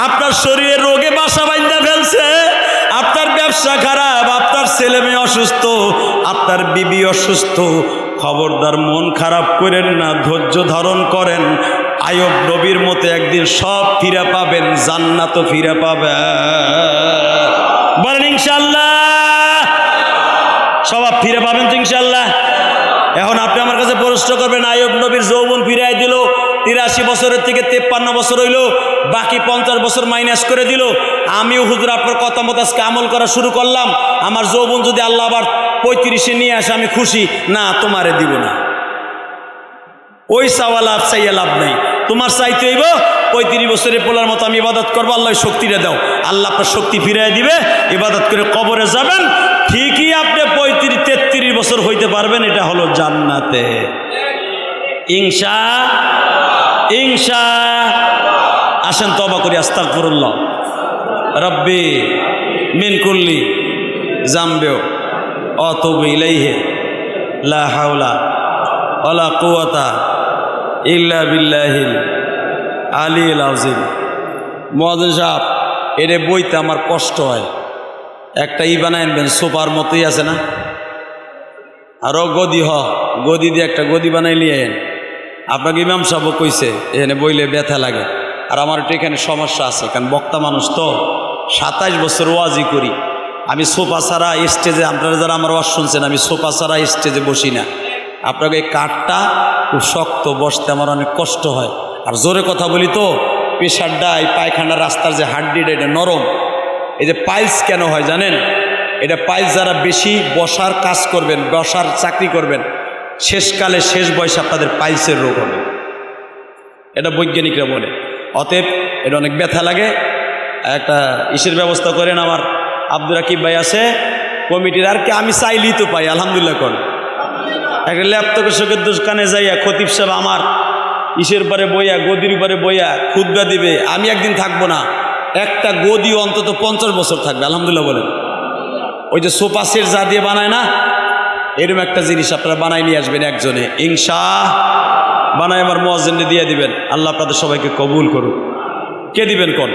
আপনার শরীরে রোগে বাসা বাঁধা ফেলছে, আপনার ব্যবসা খারাপ, আপনার ছেলে মেয়ে অসুস্থ, আপনার বিবি অসুস্থ। খবরদার মন খারাপ করেন না, ধৈর্য ধারণ করেন। আয়ুব নবীর মতো একদিন সব ফিরে পাবেন, জান্নাতও ফিরে পাবেন। বলেন ইনশাআল্লাহ। সব ফিরে পাবেন তো ইনশাআল্লাহ। এখন আপনি আমার কাছে প্রশ্ন করবেন, আয়ুব নবীর যৌবন ফিরাই দিল, 83 বছরের থেকে 53 বছর হইল, বাকি 50 বছর মাইনাস করে দিল। আমিও হুজুর আপনার কথা মতো আজকে আমল করা শুরু করলাম। আমার যৌবন যদি আল্লাহ আবার 35-এ নিয়ে আসে, আমি খুশি। না, তোমারে দিব না। ওই চাওয়া লাভ, চাইয়া লাভ নাই। তোমার চাইতে হইব 35 বছরের পোলার মতো আমি ইবাদত করবো। আল্লাহ শক্তিটা দাও। আল্লাহ আপনার শক্তি ফিরাই দিবে, ইবাদত করে কবরে যাবেন। ঠিকই আপনি 35-33 বছর হইতে পারবেন, এটা হলো জান্নাতে। ইনশা ইনশা। আসেন তওবা করি, আস্তাগফিরুল্লাহ রব্বি মিন কুল্লি জামবিও আতুবু ইলাইহি লা হাওলা ওয়ালা কুওয়াতা ইল্লা বিল্লাহিল আলিয়্যিল আযীম। মুয়াজ্জিন সাহেব, এরে বইতে আমার কষ্ট হয়। একটা বানায় আনবেন, সোফার মতোই আছে না, আরও গদি গদি দিয়ে একটা গদি বানাই নিয়ে আপনাকে ইমাম সাহেব কইছে এখানে বইলে ব্যথা লাগে। আর আমার একটু এখানে সমস্যা আছে, কারণ বক্তা মানুষ তো, 27 বছর ওয়াজি করি আমি। সোফা ছাড়া স্টেজে, আপনারা যারা আমার ওয়াজ শুনছেন, আমি সোফা ছাড়া স্টেজে বসি না। আপনাকে এই কাঠটা খুব শক্ত, বসতে আমার অনেক কষ্ট হয়। আর জোরে কথা বলি তো, প্রেশারটা, এই পায়খানার রাস্তার যে হাড্ডিটা, এটা নরম। এই যে পাইলস কেন হয় জানেন? এটা পাইলস যারা বেশি বসার কাজ করবেন, বসার চাকরি করবেন, শেষকালে শেষ বয়সে আপনাদের পাইলসের রোগ হবে, এটা বৈজ্ঞানিকরা বলে। অতএব এটা অনেক ব্যথা লাগে। একটা ইসের ব্যবস্থা করেন। আমার আব্দুর রাকিব ভাই আছে কমিটির, আর কি আমি চাইলেই তো পাই, আলহামদুলিল্লাহ করেন। একটা ল্যাপটপের শোকের দোকানে যাইয়া খতিব সাহেব আমার ইসের পরে বইয়া, গদির উপরে বইয়া খুতবা দিবে। আমি একদিন থাকবো না, একটা গদি অন্তত 50 বছর থাকবে, আলহামদুলিল্লাহ বলেন। ওই যে সোফা সেট যা দিয়ে বানায় না, এরকম একটা জিনিস আপনারা বানাই নিয়ে আসবেন একজনে, ইনশা বানাই আমার মুয়াজ্জিনকে দিয়ে দিবেন। আল্লাহ আপনাদের সবাইকে কবুল করুন। কে দিবেন? কোন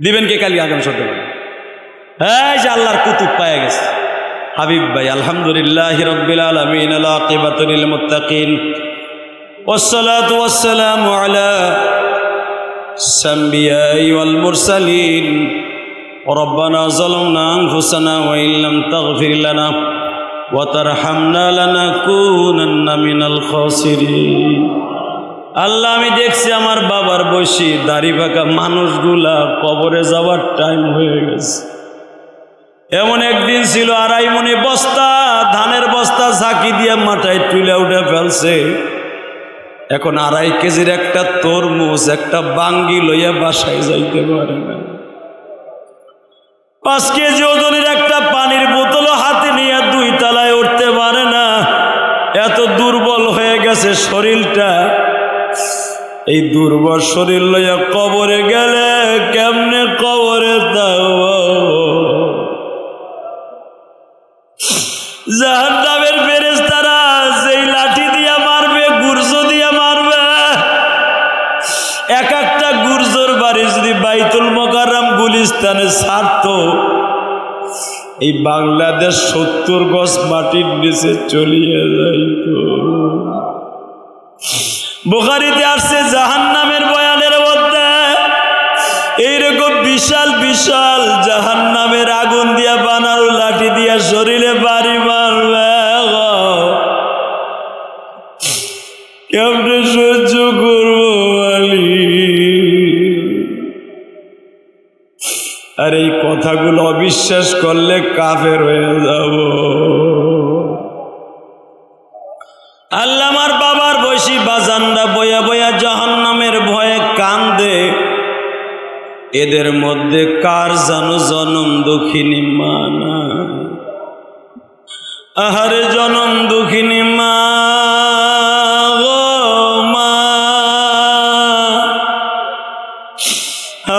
দিবেন? কে? কালি আগামী সপ্তাহে। এই যে আল্লাহর কুতুব পায়ে গেছে হাবিব ভাই। আলহামদুলিল্লাহি রাব্বিল আলামিন, আল আকিবাতু লিল মুত্তাকিন, ওয়াসসালাতু ওয়াসসালামু আলা সাম্বিয়াই ওয়াল মুরসালিন। রব্বানা যালামনা আনফুসানা ওয়া ইল্লাম তাগফির লানা ওয়া তারহামনা লানাকুনান্না মিনাল খাসিরিন। আল্লাহ, আমি দেখছি আমার বাবার বয়সী দাড়ি পাকা মানুষগুলা কবরে যাওয়ার টাইম হয়ে গেছে। এমন একদিন ছিল 2.5 মণ বস্তা ধানের বস্তা ঝাঁকি দিয়ে মাথায় তুলে উঠে ফেলছে। এখন 2.5 কেজির একটা তরমুজ, একটা বাঙ্গি লইয়া বাসায় যাইতে পারে না। 5 কেজি ওজনের একটা পানির বোতলও হাতে নিয়ে 2 তলায় উঠতে পারে না। এত দুর্বল হয়ে গেছে শরীরটা। এই দুর্বল শরীর লইয়া কবরে গেলে কেমনে কবরে জাহান্নামের ফেরেশতারা বাইতুল মোকাররম গুলিস্তানে ছাড়তো, এই বাংলাদেশ 70 গজ মাটির নিচে চলিয়ে যাইত। বুখারীতে আসছে জাহান্নামের বয়ানের মধ্যে এইরকম বিশাল বিশাল জাহান্নামের আগুন দিয়া বানানো লাঠি দিয়া শরীরে বাড়ি মারবে, কেমনে সহ্য করবো বলি? আর এই কথাগুলো অবিশ্বাস করলে কাফের হয়ে যাব। আল্লাহ আমার বাবার বয়সী বাজানরা বয়া বয়া জাহান্নামের ভয়ে কান্দে। এদের মধ্যে কার জানো জনম দুঃখিনী মা না? আহারে জনম দুঃখিনী মা,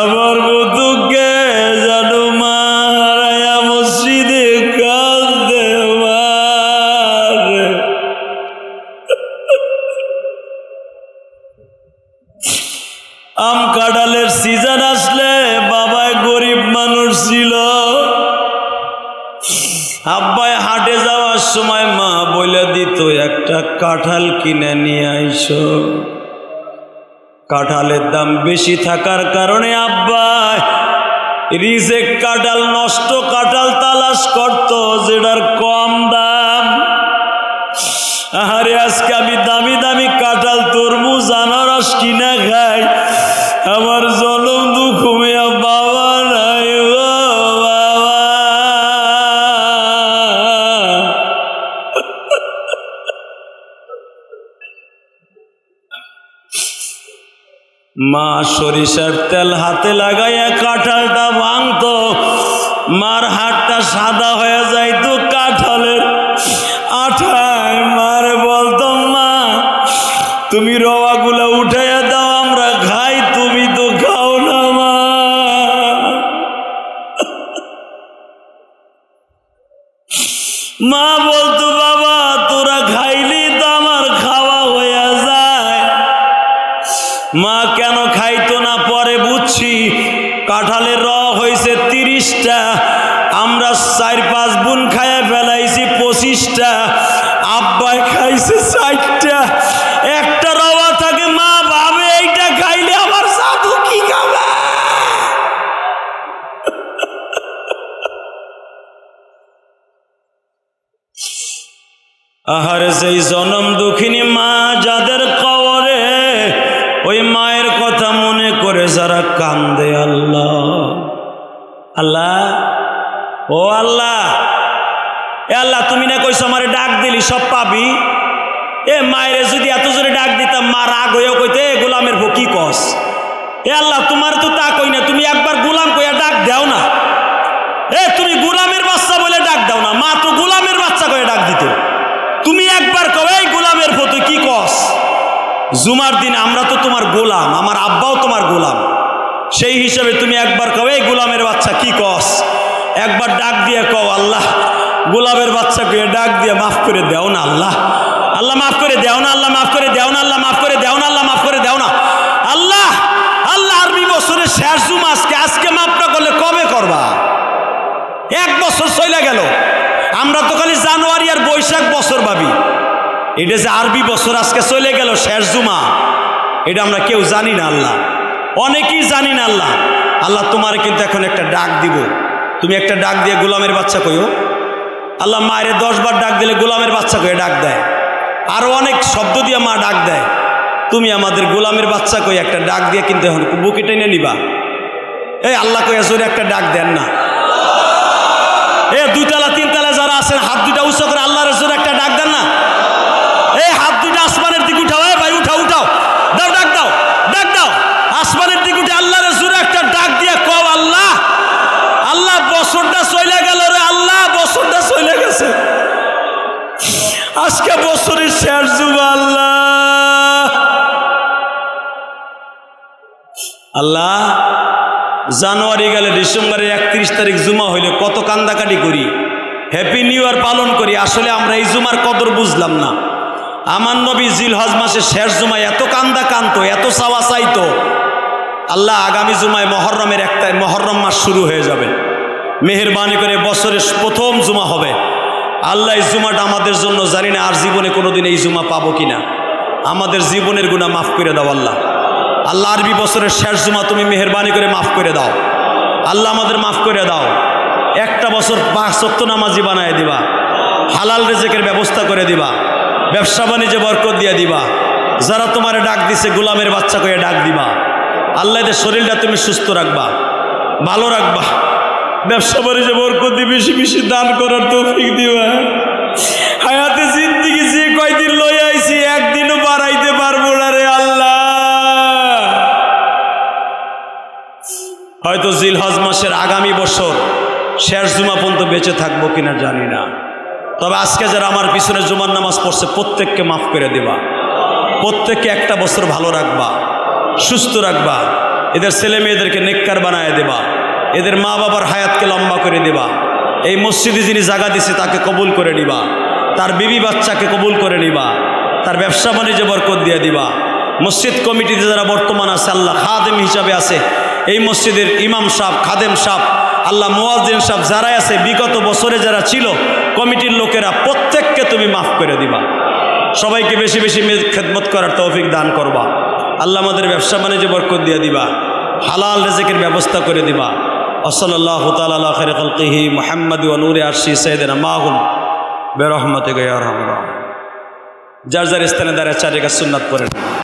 আমার বুতুকে জানো মা হারায়া মসজিদে কাঁদে মারে। আম কাঁঠালের সিজন আসলে বাবায় গরিব মানুষ ছিল, আব্বাই হাটে যাওয়ার সময় মা বলে দিত একটা কাঁঠাল কিনে নিয়ে আইসো। কাঁঠালের দাম বেশি থাকার কারণে আব্বা রিজেক্ট কাঁঠাল, নষ্ট কাঁঠাল তালাশ করত যেটার কম দাম। আরে আজকে আমি দামি দামি কাঁঠাল, তরমুজ, আনারস কিনা খাই, আমার জনম দুঃখ মেয়া বাবা নাই গো বাবা। মা সরিষার তেল হাতে লাগাইয়া কাঁঠালটা ভাঙতো, মার হাতটা সাদা হয়ে যাইতো কাঁঠালের আঠায়। মারে বলতো মা তুমি রওয়াগুলা উঠাইয়া দাও আমরা খাই, তুমি তো খাও না মা। মা বলতো বাবা তোরা খাইলি তো আমার খাওয়া হইয়া যায়। মা কেন খাইতো না পরে বুঝছি, কাঁঠালের র হয়েছে 30টা, আমরা 4-5 বুন খাইয়া ফেলাইছি 25টা, আব্বাই খাইছে 4টা। একটা রওয়া থাকে, মা ভাবে এইটা খাইলে আমার সাধু কি খাবে। আহারে সেই জনম দুঃখিনী মা যাদের কবরে, ওই মায়ের কথা মনে করে যারা কান্দে, আল্লাহ আল্লাহ ও আল্লাহ, এ আল্লাহ তুমি না কইছো আমারে ডাক দিলি সব পাবি। এ মায়ের যদি এত জোরে ডাক দিতাম মা রাগ হইয়া কইতে এ গোলামের ভো কি কস। এ আল্লাহ তোমার তো তা কই না, তুমি একবার গোলাম কইয়া ডাক দাও না। এ তুমি গোলামের বাচ্চা বলে ডাক দাও না, মা তো গোলামের বাচ্চা কইয়া ডাক দিত। তুমি একবার কও এই গোলামের ভো তুই কি কস। জুমার দিন আমরা তো তোমার গোলাম, আমার আব্বাও তোমার গোলাম, সেই হিসাবে তুমি একবার কও এই গোলামের বাচ্চা কি কস। একবার ডাক দিয়ে কও আল্লাহ গোলামের বাচ্চাকে ডাক দিয়ে মাফ করে দাও না আল্লাহ, আল্লাহ মাফ করে দাও না, আল্লাহ মাফ করে দাও না, আল্লাহ মাফ করে দাও না, আল্লাহ মাফ করে দাও না। আল্লাহ আল্লাহ আরবি বছরের শেষ জুমা আজকে মাফ না করলে কবে করবা? 1 বছর চলে গেল, আমরা তো খালি জানুয়ারি আর বৈশাখ বছর ভাবি। এটা যে আরবি বছর আজকে চলে গেল শেষ জুমা, এটা আমরা কেউ জানি না আল্লাহ, অনেকেই জানি না আল্লাহ। আল্লাহ তোমার কিন্তু এখন একটা ডাক দিব, তুমি একটা ডাক দিয়ে গোলামের বাচ্চা কইও। আল্লাহ মায়ের 10 বার ডাক দিলে গোলামের বাচ্চা কয়ে ডাক দেয়, আরো অনেক শব্দ দিয়ে মা ডাক দেয়। তুমি আমাদের গোলামের বাচ্চা কই একটা ডাক দিয়ে কিন্তু এখন বুকে টেনে নিবা। এই আল্লাহ কইয়া জোরে একটা ডাক দেন না। এ 2 তলা 3 তলা যারা আছেন হাত দুটা উঁচু করে আল্লাহর জোরে একটা ডাক দেন না। এই হাত দুটা আসমানের দিকে উঠাও, এ ভাই উঠাও উঠাও, দাও ডাক দাও, ডাক দাও আসমানের দিকে উঠে আল্লাহর জোরে একটা ডাক দিয়ে কও আল্লাহ আল্লাহ বছরটা চলে গেল রে আল্লাহ, বছরটা চলে গেছে, আজকে বছরের শেষ জুমা আল্লাহ। আল্লাহ জানুয়ারি গেলে ডিসেম্বরের 31 তারিখ জুমা হইলে কত কান্দাকাটি করি, হ্যাপি নিউ ইয়ার পালন করি। আসলে আমরা এই জুমার কদর বুঝলাম না। আমার নবী জিলহজ মাসের শেষ জুমায় এত কান্দা কানতো, এত চাওয়া চাইতো, আল্লাহ আগামী জুমায় মহরমের একটাই মহরম মাস শুরু হয়ে যাবে, মেহেরবানি করে বছরের প্রথম জুমা হবে। আল্লাহ এই জুমাটা আমাদের জন্য জানি না আর জীবনে কোনোদিন এই জুমা পাবো কিনা, আমাদের জীবনের গুনাহ মাফ করে দাও আল্লাহ। আল্লাহ আরবি বছরের শেষ জুমা তুমি মেহেরবানি করে মাফ করে দাও আল্লাহ, আমাদের মাফ করে দাও। একটা বছর 5 ওয়াক্ত নামাজি বানায় দিবা, হালাল রিজিকের ব্যবস্থা করে দিবা, ব্যবসা বাণিজ্যে বরকত দিয়ে দিবা, যারা তোমারে ডাক দিছে গোলামের বাচ্চা করে ডাক দিবা। আল্লাহ এদের শরীরটা তুমি সুস্থ রাখবা, ভালো রাখবা, ব্যবসা বাণিজ্যে বরকত দিয়ে বেশি বেশি দান করার তৌফিক দিবা। হায়াতে জিন্দেগি যে কয়দিন লই আইছি একদিনও বাড়াইতে পারবো না রে আল্লাহ। হয়তো জিলহজ মাসের আগামী বছর শেষ জুমা পর্যন্ত বেঁচে থাকবো কিনা জানি না, তবে আজকে যারা আমার পিছনে জুমার নামাজ পড়ছে প্রত্যেককে মাফ করে দিবা, প্রত্যেককে একটা বছর ভালো রাখবা, সুস্থ রাখবা, এদের ছেলে মেয়েদেরকে নেককার বানায় দেবা, এদের মা বাবার হায়াতকে লম্বা করে দেবা, এই মসজিদে যিনি জায়গা দিছে তাকে কবুল করে নিবা, তার বিবি বাচ্চাকে কবুল করে নিবা, তার ব্যবসা বাণিজ্যে বরকত দিয়ে দিবা। মসজিদ কমিটিতে যারা বর্তমান আছে আল্লাহ খাদেম হিসাবে আছে, এই মসজিদের ইমাম সাহেব, খাদেম সাহেব, আল্লাহ মুয়াজ্জিন সাহেব যারাই আছে, বিগত বছরে যারা ছিল কমিটির লোকেরা, প্রত্যেককে তুমি মাফ করে দিবা, সবাইকে বেশি বেশি খেদমত করার তৌফিক দান করবা। আল্লাহ আমাদের ব্যবসা বাণিজ্যে বরকত দিয়ে দিবা, হালাল রিজিকের ব্যবস্থা করে দিবা। সাল্লাল্লাহু তাআলা আলা খায়রি খালকিহি মুহাম্মাদ ওয়া নূরি আরশি সাইয়্যিদিনা মাহুম বিরহমাতিকা ইয়া আরহামার রাহিমিন। যার যার স্থানে দাঁড়িয়ে 4 রাকাত সুন্নাত পড়েন।